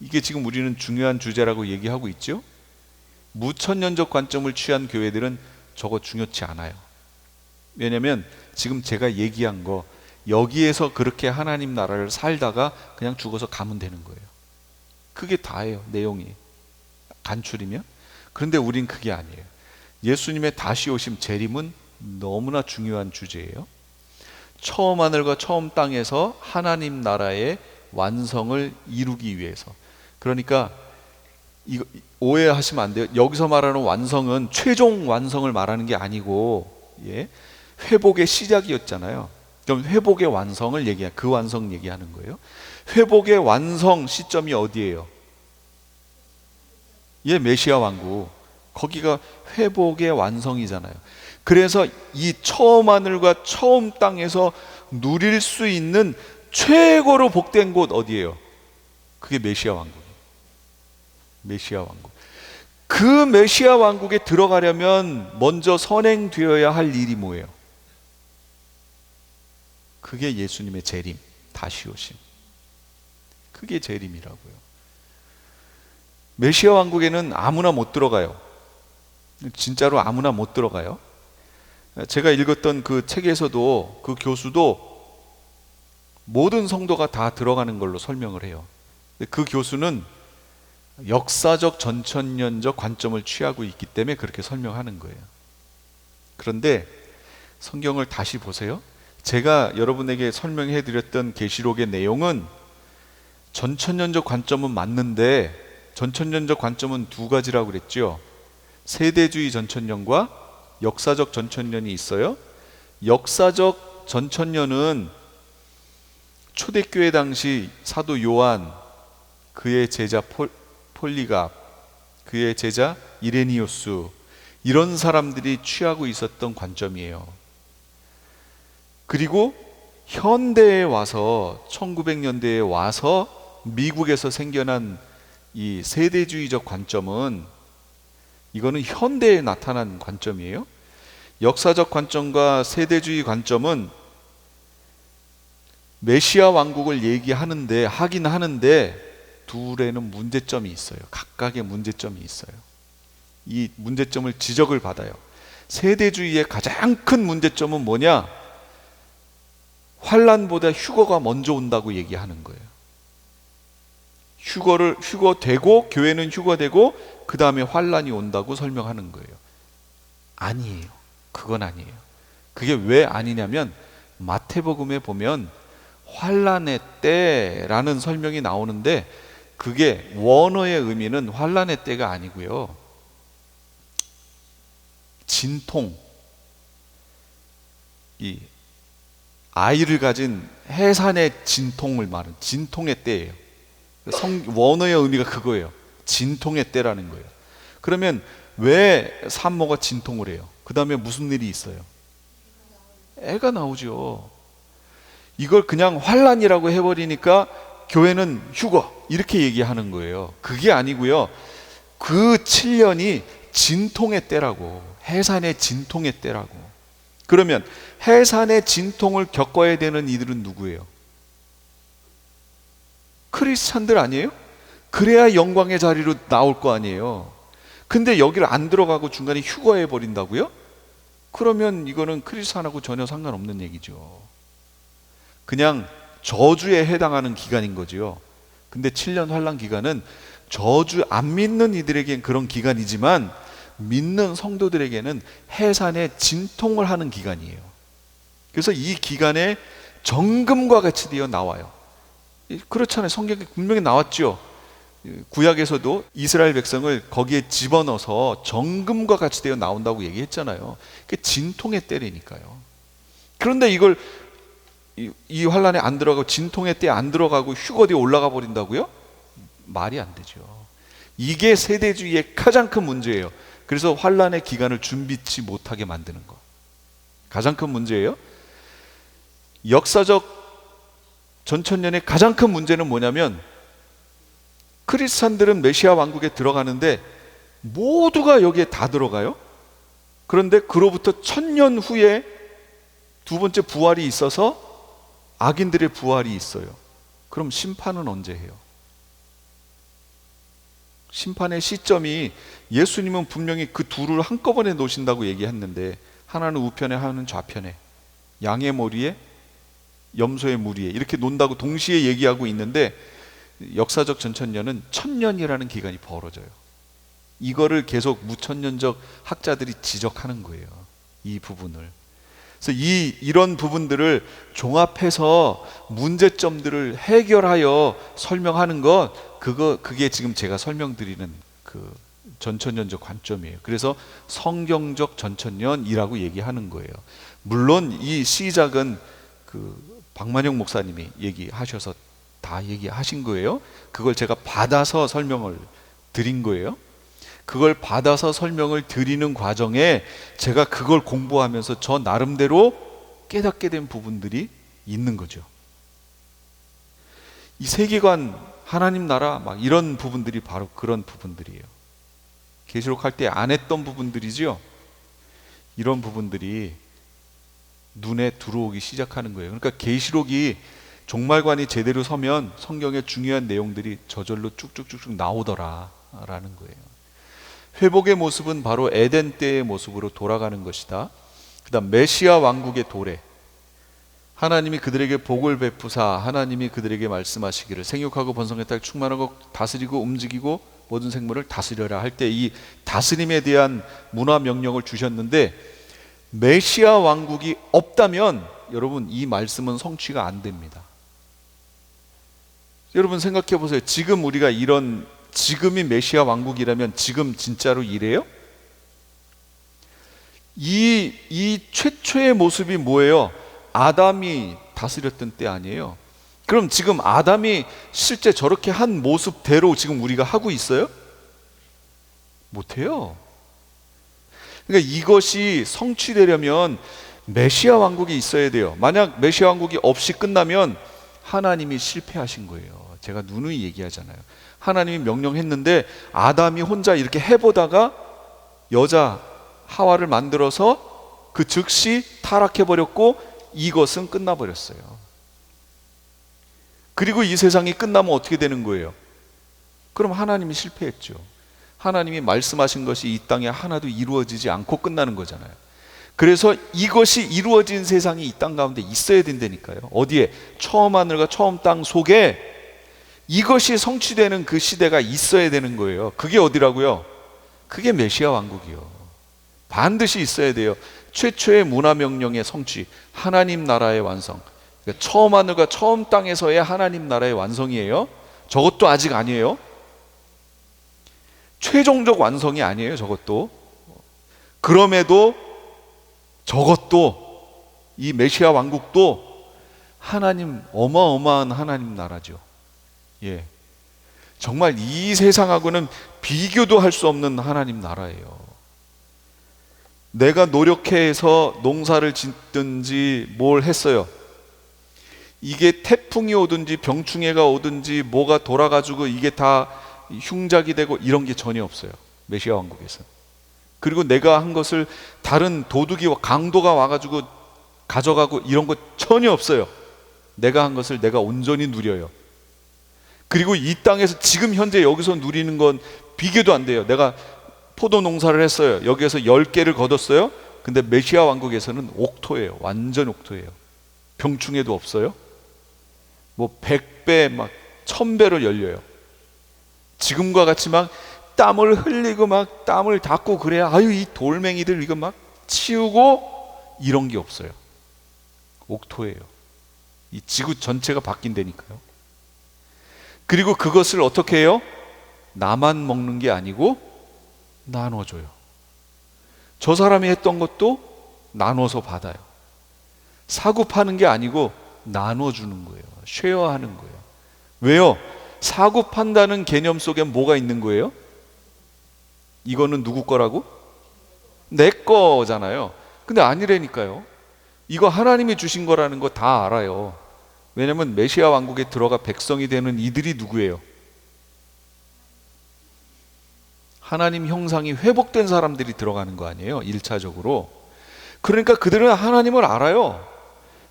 이게 지금 우리는 중요한 주제라고 얘기하고 있죠. 무천년적 관점을 취한 교회들은 저거 중요치 않아요. 왜냐하면 지금 제가 얘기한 거 여기에서 그렇게 하나님 나라를 살다가 그냥 죽어서 가면 되는 거예요. 그게 다예요. 내용이 간추리면. 그런데 우린 그게 아니에요. 예수님의 다시 오심 재림은 너무나 중요한 주제예요. 처음 하늘과 처음 땅에서 하나님 나라의 완성을 이루기 위해서. 그러니까 이거 오해하시면 안 돼요. 여기서 말하는 완성은 최종 완성을 말하는 게 아니고, 예, 회복의 시작이었잖아요. 그럼 회복의 완성을 그 완성 얘기하는 거예요. 회복의 완성 시점이 어디예요? 예, 메시아 왕국. 거기가 회복의 완성이잖아요. 그래서 이 처음 하늘과 처음 땅에서 누릴 수 있는 최고로 복된 곳 어디예요? 그게 메시아 왕국이에요. 메시아 왕국. 그 메시아 왕국에 들어가려면 먼저 선행되어야 할 일이 뭐예요? 그게 예수님의 재림, 다시 오심. 그게 재림이라고요. 메시아 왕국에는 아무나 못 들어가요. 진짜로 아무나 못 들어가요. 제가 읽었던 그 책에서도 그 교수도 모든 성도가 다 들어가는 걸로 설명을 해요. 그 교수는 역사적 전천년적 관점을 취하고 있기 때문에 그렇게 설명하는 거예요. 그런데 성경을 다시 보세요. 제가 여러분에게 설명해 드렸던 계시록의 내용은 전천년적 관점은 맞는데, 전천년적 관점은 두 가지라고 그랬죠. 세대주의 전천년과 역사적 전천년이 있어요. 역사적 전천년은 초대교회 당시 사도 요한, 그의 제자 폴리갑, 그의 제자 이레니우스, 이런 사람들이 취하고 있었던 관점이에요. 그리고 현대에 와서 1900년대에 와서 미국에서 생겨난 이 세대주의적 관점은, 이거는 현대에 나타난 관점이에요. 역사적 관점과 세대주의 관점은 메시아 왕국을 얘기하는데 하긴 하는데 둘에는 문제점이 있어요. 각각의 문제점이 있어요. 이 문제점을 지적을 받아요. 세대주의의 가장 큰 문제점은 뭐냐? 환란보다 휴거가 먼저 온다고 얘기하는 거예요. 휴거되고, 교회는 휴거되고 그 다음에 환란이 온다고 설명하는 거예요. 아니에요. 그건 아니에요. 그게 왜 아니냐면 마태복음에 보면 환란의 때라는 설명이 나오는데, 그게 원어의 의미는 환란의 때가 아니고요, 진통, 이 아이를 가진 해산의 진통을 말하는 진통의 때예요. 원어의 의미가 그거예요. 진통의 때라는 거예요. 그러면 왜 산모가 진통을 해요? 그 다음에 무슨 일이 있어요? 애가 나오죠. 이걸 그냥 환란이라고 해버리니까 교회는 휴거 이렇게 얘기하는 거예요. 그게 아니고요, 그 7년이 진통의 때라고, 해산의 진통의 때라고. 그러면 해산의 진통을 겪어야 되는 이들은 누구예요? 크리스찬들 아니에요? 그래야 영광의 자리로 나올 거 아니에요. 근데 여기를 안 들어가고 중간에 휴거해 버린다고요? 그러면 이거는 크리스찬하고 전혀 상관없는 얘기죠. 그냥 저주에 해당하는 기간인 거지요. 근데 7년 환란 기간은 저주 안 믿는 이들에겐 그런 기간이지만 믿는 성도들에게는 해산의 진통을 하는 기간이에요. 그래서 이 기간에 정금과 같이 되어 나와요. 그렇잖아요. 성경에 분명히 나왔죠. 구약에서도 이스라엘 백성을 거기에 집어넣어서 정금과 같이 되어 나온다고 얘기했잖아요. 그게 진통의 때리니까요. 그런데 이걸 이 환란에 안 들어가고 진통의 때에 안 들어가고 휴거되어 올라가 버린다고요? 말이 안 되죠. 이게 세대주의의 가장 큰 문제예요. 그래서 환란의 기간을 준비치 못하게 만드는 거, 가장 큰 문제예요. 역사적 전천년의 가장 큰 문제는 뭐냐면, 크리스찬들은 메시아 왕국에 들어가는데 모두가 여기에 다 들어가요. 그런데 그로부터 1000년 후에 두 번째 부활이 있어서 악인들의 부활이 있어요. 그럼 심판은 언제 해요? 심판의 시점이, 예수님은 분명히 그 둘을 한꺼번에 놓으신다고 얘기했는데, 하나는 우편에 하나는 좌편에, 양의 머리에 염소의 무리에 이렇게 논다고 동시에 얘기하고 있는데, 역사적 전천년은 1000년이라는 기간이 벌어져요. 이거를 계속 무천년적 학자들이 지적하는 거예요, 이 부분을. 그래서 이런 부분들을 종합해서 문제점들을 해결하여 설명하는 것, 그게 지금 제가 설명드리는 그 전천년적 관점이에요. 그래서 성경적 전천년이라고 얘기하는 거예요. 물론 이 시작은 그 박만영 목사님이 얘기하셔서 다 얘기하신 거예요. 그걸 제가 받아서 설명을 드린 거예요. 그걸 받아서 설명을 드리는 과정에 제가 그걸 공부하면서 저 나름대로 깨닫게 된 부분들이 있는 거죠. 이 세계관, 하나님 나라 막 이런 부분들이 바로 그런 부분들이에요. 계시록 할 때 안 했던 부분들이죠. 이런 부분들이 눈에 들어오기 시작하는 거예요. 그러니까 계시록이 종말관이 제대로 서면 성경의 중요한 내용들이 저절로 쭉쭉쭉쭉 나오더라라는 거예요. 회복의 모습은 바로 에덴 때의 모습으로 돌아가는 것이다. 그 다음 메시아 왕국의 도래, 하나님이 그들에게 복을 베푸사 하나님이 그들에게 말씀하시기를 생육하고 번성의 땅 충만하고 다스리고 움직이고 모든 생물을 다스려라 할 때 이 다스림에 대한 문화 명령을 주셨는데, 메시아 왕국이 없다면 여러분 이 말씀은 성취가 안 됩니다. 여러분 생각해 보세요. 지금 우리가 지금이 메시아 왕국이라면 지금 진짜로 이래요? 이 최초의 모습이 뭐예요? 아담이 다스렸던 때 아니에요? 그럼 지금 아담이 실제 저렇게 한 모습대로 지금 우리가 하고 있어요? 못해요. 그러니까 이것이 성취되려면 메시아 왕국이 있어야 돼요. 만약 메시아 왕국이 없이 끝나면 하나님이 실패하신 거예요. 제가 누누이 얘기하잖아요. 하나님이 명령했는데 아담이 혼자 이렇게 해보다가 여자 하와를 만들어서 그 즉시 타락해버렸고 이것은 끝나버렸어요. 그리고 이 세상이 끝나면 어떻게 되는 거예요? 그럼 하나님이 실패했죠. 하나님이 말씀하신 것이 이 땅에 하나도 이루어지지 않고 끝나는 거잖아요. 그래서 이것이 이루어진 세상이 이 땅 가운데 있어야 된다니까요. 어디에? 처음 하늘과 처음 땅 속에 이것이 성취되는 그 시대가 있어야 되는 거예요. 그게 어디라고요? 그게 메시아 왕국이요. 반드시 있어야 돼요. 최초의 문화명령의 성취, 하나님 나라의 완성. 그러니까 처음 하늘과 처음 땅에서의 하나님 나라의 완성이에요. 저것도 아직 아니에요. 최종적 완성이 아니에요. 저것도. 그럼에도 저것도, 이 메시아 왕국도 하나님, 어마어마한 하나님 나라죠. 예, 정말 이 세상하고는 비교도 할 수 없는 하나님 나라예요. 내가 노력해서 농사를 짓든지 뭘 했어요. 이게 태풍이 오든지 병충해가 오든지 뭐가 돌아가지고 이게 다 흉작이 되고 이런 게 전혀 없어요. 메시아 왕국에서는. 그리고 내가 한 것을 다른 도둑이와 강도가 와가지고 가져가고 이런 거 전혀 없어요. 내가 한 것을 내가 온전히 누려요. 그리고 이 땅에서 지금 현재 여기서 누리는 건 비교도 안 돼요. 내가 포도 농사를 했어요. 여기에서 10개를 거뒀어요. 근데 메시아 왕국에서는 옥토예요. 완전 옥토예요. 병충해도 없어요. 뭐 100배 막 1000배로 열려요. 지금과 같이 막 땀을 흘리고 막 땀을 닦고 그래야 아유 이 돌멩이들 이거 막 치우고 이런 게 없어요. 옥토예요. 이 지구 전체가 바뀐다니까요. 그리고 그것을 어떻게 해요? 나만 먹는 게 아니고 나눠줘요. 저 사람이 했던 것도 나눠서 받아요. 사고 파는 게 아니고 나눠주는 거예요. 쉐어하는 거예요. 왜요? 사고 판다는 개념 속에 뭐가 있는 거예요? 이거는 누구 거라고? 내 거잖아요. 근데 아니라니까요. 이거 하나님이 주신 거라는 거 다 알아요. 왜냐면 메시아 왕국에 들어가 백성이 되는 이들이 누구예요? 하나님 형상이 회복된 사람들이 들어가는 거 아니에요? 1차적으로. 그러니까 그들은 하나님을 알아요.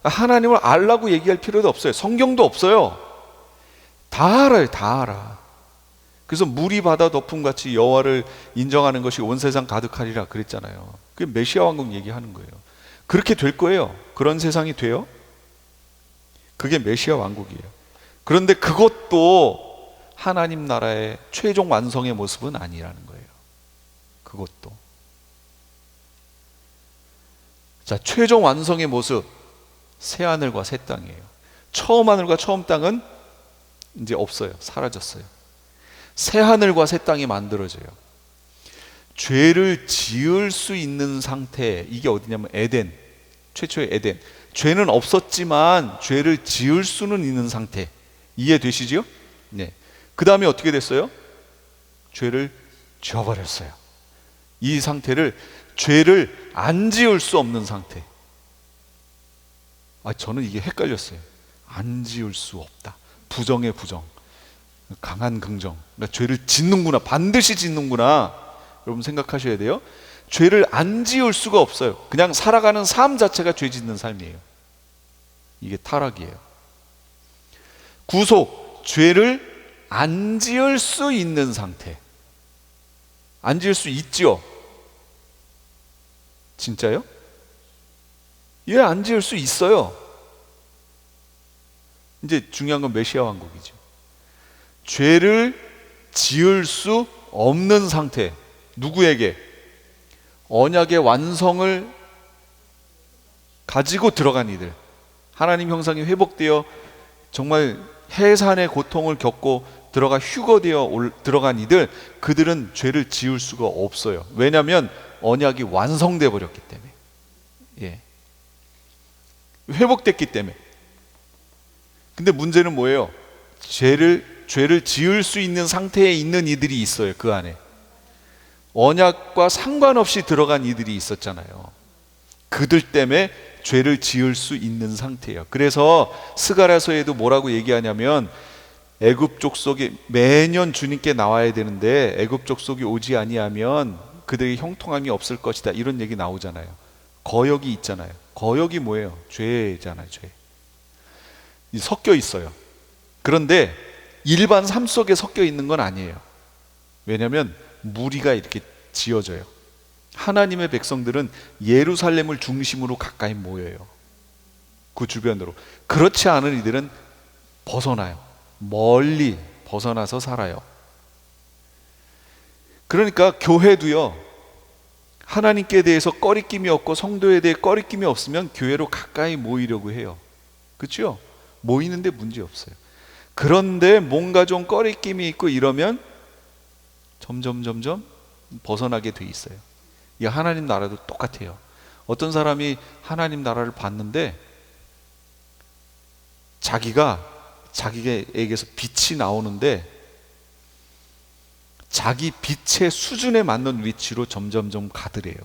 하나님을 알라고 얘기할 필요도 없어요. 성경도 없어요. 다 알아요. 다 알아. 그래서 물이 바다 덮음같이 여호와를 인정하는 것이 온 세상 가득하리라 그랬잖아요. 그게 메시아 왕국 얘기하는 거예요. 그렇게 될 거예요. 그런 세상이 돼요. 그게 메시아 왕국이에요. 그런데 그것도 하나님 나라의 최종 완성의 모습은 아니라는 거예요. 그것도. 자, 최종 완성의 모습, 새 하늘과 새 땅이에요. 처음 하늘과 처음 땅은 이제 없어요. 사라졌어요. 새 하늘과 새 땅이 만들어져요. 죄를 지을 수 있는 상태, 이게 어디냐면 에덴, 최초의 에덴. 죄는 없었지만 죄를 지을 수는 있는 상태. 이해되시죠? 네. 그 다음에 어떻게 됐어요? 죄를 지어버렸어요. 이 상태를 죄를 안 지을 수 없는 상태. 저는 이게 헷갈렸어요. 안 지을 수 없다. 부정의 부정, 강한 긍정. 그러니까 죄를 짓는구나, 반드시 짓는구나. 여러분 생각하셔야 돼요. 죄를 안 지을 수가 없어요. 그냥 살아가는 삶 자체가 죄 짓는 삶이에요. 이게 타락이에요. 구속, 죄를 안 지을 수 있는 상태. 안 지을 수 있지요? 진짜요? 예, 안 지을 수 있어요. 이제 중요한 건 메시아 왕국이죠. 죄를 지을 수 없는 상태. 누구에게? 언약의 완성을 가지고 들어간 이들. 하나님 형상이 회복되어 정말 해산의 고통을 겪고 들어가 휴거되어 들어간 이들, 그들은 죄를 지을 수가 없어요. 왜냐하면 언약이 완성돼 버렸기 때문에, 예, 회복됐기 때문에. 근데 문제는 뭐예요? 죄를 지을 수 있는 상태에 있는 이들이 있어요. 그 안에 언약과 상관없이 들어간 이들이 있었잖아요. 그들 때문에 죄를 지을 수 있는 상태예요. 그래서 스가랴서에도 뭐라고 얘기하냐면, 애굽 족속이 매년 주님께 나와야 되는데 애굽 족속이 오지 아니하면 그들에게 형통함이 없을 것이다, 이런 얘기 나오잖아요. 거역이 있잖아요. 거역이 뭐예요? 죄잖아요. 죄. 섞여 있어요. 그런데 일반 삶 속에 섞여 있는 건 아니에요. 왜냐하면 무리가 이렇게 지어져요. 하나님의 백성들은 예루살렘을 중심으로 가까이 모여요. 그 주변으로. 그렇지 않은 이들은 벗어나요. 멀리 벗어나서 살아요. 그러니까 교회도요, 하나님께 대해서 꺼리낌이 없고 성도에 대해 꺼리낌이 없으면 교회로 가까이 모이려고 해요. 그렇죠? 모이는데 문제 없어요. 그런데 뭔가 좀 꺼리낌이 있고 이러면 점점 벗어나게 돼 있어요. 이 하나님 나라도 똑같아요. 어떤 사람이 하나님 나라를 봤는데 자기에게서 빛이 나오는데 자기 빛의 수준에 맞는 위치로 점점 가더래요.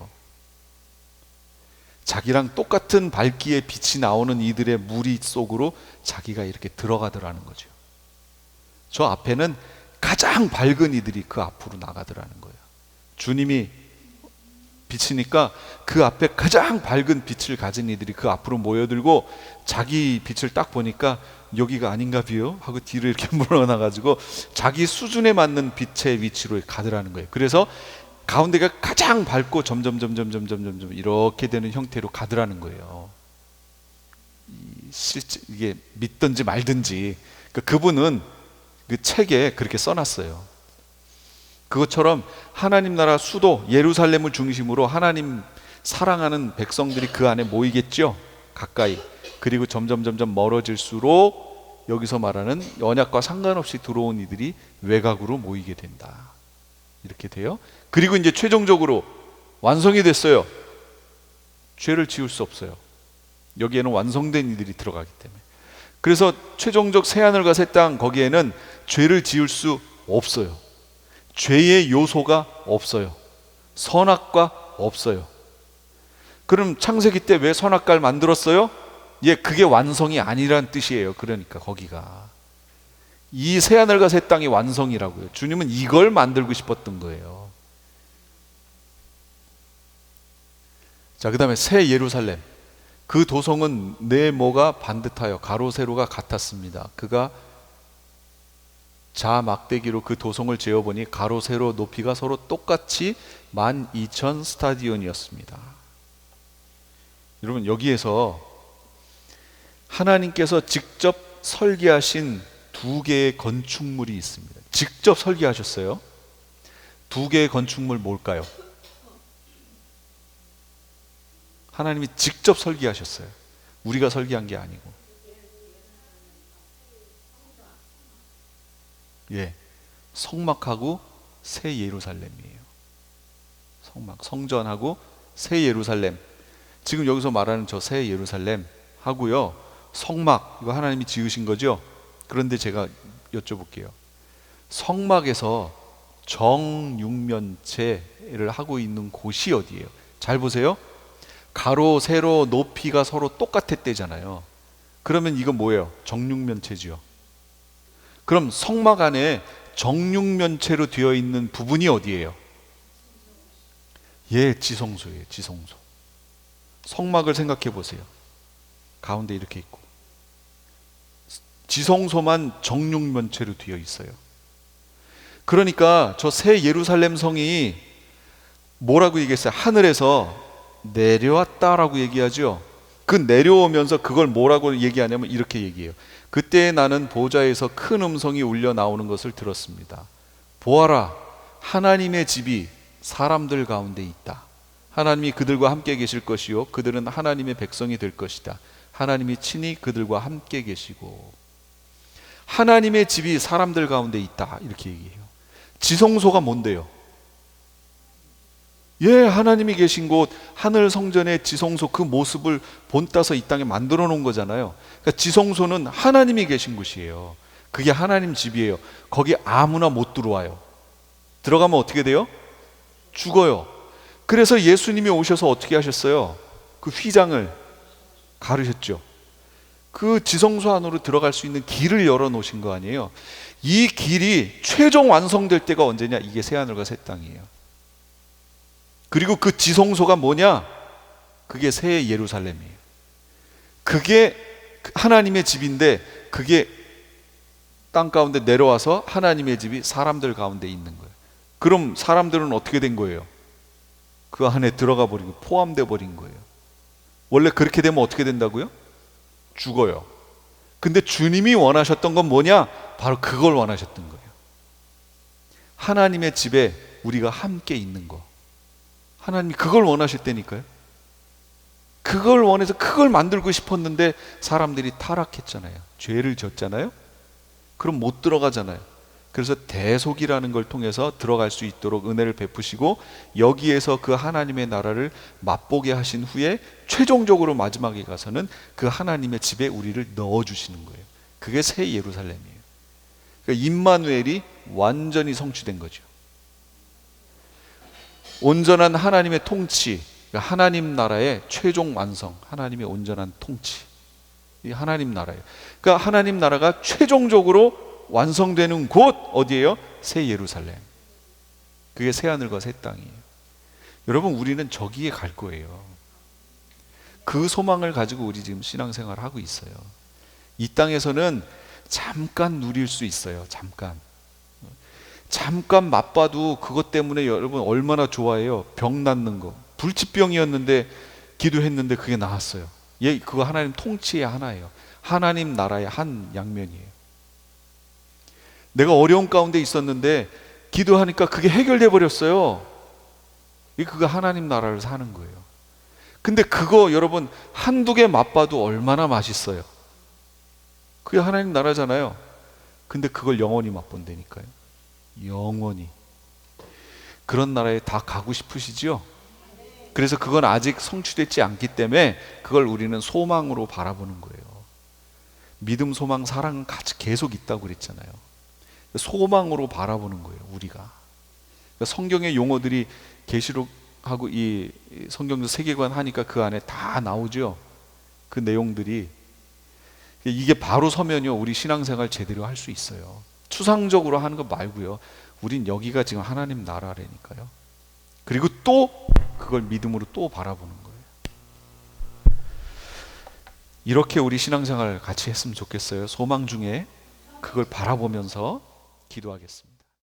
자기랑 똑같은 밝기의 빛이 나오는 이들의 무리 속으로 자기가 이렇게 들어가더라는 거죠. 저 앞에는 가장 밝은 이들이 그 앞으로 나가더라는 거예요. 주님이 빛이니까 그 앞에 가장 밝은 빛을 가진 이들이 그 앞으로 모여들고 자기 빛을 딱 보니까 여기가 아닌가 비요? 하고 뒤로 이렇게 물러나가지고 자기 수준에 맞는 빛의 위치로 가더라는 거예요. 그래서 가운데가 가장 밝고 점점 이렇게 되는 형태로 가더라는 거예요. 실제 이게 믿든지 말든지, 그분은 그 책에 그렇게 써놨어요. 그것처럼 하나님 나라 수도 예루살렘을 중심으로 하나님 사랑하는 백성들이 그 안에 모이겠죠. 가까이. 그리고 점점 멀어질수록 여기서 말하는 언약과 상관없이 들어온 이들이 외곽으로 모이게 된다. 이렇게 돼요. 그리고 이제 최종적으로 완성이 됐어요. 죄를 지을 수 없어요. 여기에는 완성된 이들이 들어가기 때문에. 그래서 최종적 새하늘과 새 땅, 거기에는 죄를 지을 수 없어요. 죄의 요소가 없어요. 선악과 없어요. 그럼 창세기 때 왜 선악과를 만들었어요? 예, 그게 완성이 아니란 뜻이에요. 그러니까 거기가 이 새하늘과 새 땅이 완성이라고요. 주님은 이걸 만들고 싶었던 거예요. 자, 그 다음에 새 예루살렘. 그 도성은 네모가 반듯하여 가로 세로가 같았습니다. 그가 자 막대기로 그 도성을 재어보니 가로 세로 높이가 서로 똑같이 12,000 스타디온이었습니다. 여러분, 여기에서 하나님께서 직접 설계하신 두 개의 건축물이 있습니다. 직접 설계하셨어요. 두 개의 건축물 뭘까요? 하나님이 직접 설계하셨어요. 우리가 설계한 게 아니고. 예, 성막하고 새 예루살렘이에요. 성전하고 새 예루살렘. 지금 여기서 말하는 저 새 예루살렘 하고요, 성막, 이거 하나님이 지으신 거죠? 그런데 제가 여쭤볼게요. 성막에서 정육면체를 하고 있는 곳이 어디예요? 잘 보세요. 가로, 세로, 높이가 서로 똑같았대잖아요. 그러면 이건 뭐예요? 정육면체죠. 그럼 성막 안에 정육면체로 되어 있는 부분이 어디예요? 예, 지성소예요. 지성소. 성막을 생각해 보세요. 가운데 이렇게 있고 지성소만 정육면체로 되어 있어요. 그러니까 저 새 예루살렘 성이 뭐라고 얘기했어요? 하늘에서 내려왔다라고 얘기하죠. 그 내려오면서 그걸 뭐라고 얘기하냐면 이렇게 얘기해요. 그때 나는 보좌에서 큰 음성이 울려 나오는 것을 들었습니다. 보아라, 하나님의 집이 사람들 가운데 있다. 하나님이 그들과 함께 계실 것이요, 그들은 하나님의 백성이 될 것이다. 하나님이 친히 그들과 함께 계시고. 하나님의 집이 사람들 가운데 있다, 이렇게 얘기해요. 지성소가 뭔데요? 예, 하나님이 계신 곳, 하늘 성전의 지성소 그 모습을 본따서 이 땅에 만들어 놓은 거잖아요. 그러니까 지성소는 하나님이 계신 곳이에요. 그게 하나님 집이에요. 거기 아무나 못 들어와요. 들어가면 어떻게 돼요? 죽어요. 그래서 예수님이 오셔서 어떻게 하셨어요? 그 휘장을 가르셨죠. 그 지성소 안으로 들어갈 수 있는 길을 열어 놓으신 거 아니에요. 이 길이 최종 완성될 때가 언제냐? 이게 새하늘과 새 땅이에요. 그리고 그 지성소가 뭐냐? 그게 새 예루살렘이에요. 그게 하나님의 집인데 그게 땅 가운데 내려와서 하나님의 집이 사람들 가운데 있는 거예요. 그럼 사람들은 어떻게 된 거예요? 그 안에 들어가 버린 거예요. 포함되어 버린 거예요. 원래 그렇게 되면 어떻게 된다고요? 죽어요. 근데 주님이 원하셨던 건 뭐냐? 바로 그걸 원하셨던 거예요. 하나님의 집에 우리가 함께 있는 거. 하나님이 그걸 원하셨다니까요. 그걸 원해서 그걸 만들고 싶었는데 사람들이 타락했잖아요. 죄를 졌잖아요. 그럼 못 들어가잖아요. 그래서 대속이라는 걸 통해서 들어갈 수 있도록 은혜를 베푸시고 여기에서 그 하나님의 나라를 맛보게 하신 후에 최종적으로 마지막에 가서는 그 하나님의 집에 우리를 넣어주시는 거예요. 그게 새 예루살렘이에요. 그러니까 임마누엘이 완전히 성취된 거죠. 온전한 하나님의 통치, 그러니까 하나님 나라의 최종 완성, 하나님의 온전한 통치, 이 하나님 나라예요. 그러니까 하나님 나라가 최종적으로 완성되는 곳 어디예요? 새 예루살렘. 그게 새 하늘과 새 땅이에요. 여러분, 우리는 저기에 갈 거예요. 그 소망을 가지고 우리 지금 신앙생활을 하고 있어요. 이 땅에서는 잠깐 누릴 수 있어요. 잠깐 맛봐도 그것 때문에 여러분 얼마나 좋아해요. 병 낫는 거. 불치병이었는데 기도했는데 그게 나았어요. 예, 그거 하나님 통치의 하나예요. 하나님 나라의 한 양면이에요. 내가 어려운 가운데 있었는데 기도하니까 그게 해결돼 버렸어요. 그거 하나님 나라를 사는 거예요. 근데 그거 여러분 한두 개 맛봐도 얼마나 맛있어요. 그게 하나님 나라잖아요. 근데 그걸 영원히 맛본다니까요. 영원히. 그런 나라에 다 가고 싶으시죠? 그래서 그건 아직 성취되지 않기 때문에 그걸 우리는 소망으로 바라보는 거예요. 믿음, 소망, 사랑은 같이 계속 있다고 그랬잖아요. 소망으로 바라보는 거예요, 우리가. 성경의 용어들이 계시록하고 이 성경적 세계관 하니까 그 안에 다 나오죠. 그 내용들이. 이게 바로 서면요 우리 신앙생활 제대로 할 수 있어요. 추상적으로 하는 거 말고요. 우린 여기가 지금 하나님 나라라니까요. 그리고 또 그걸 믿음으로 또 바라보는 거예요. 이렇게 우리 신앙생활 같이 했으면 좋겠어요. 소망 중에 그걸 바라보면서 기도하겠습니다.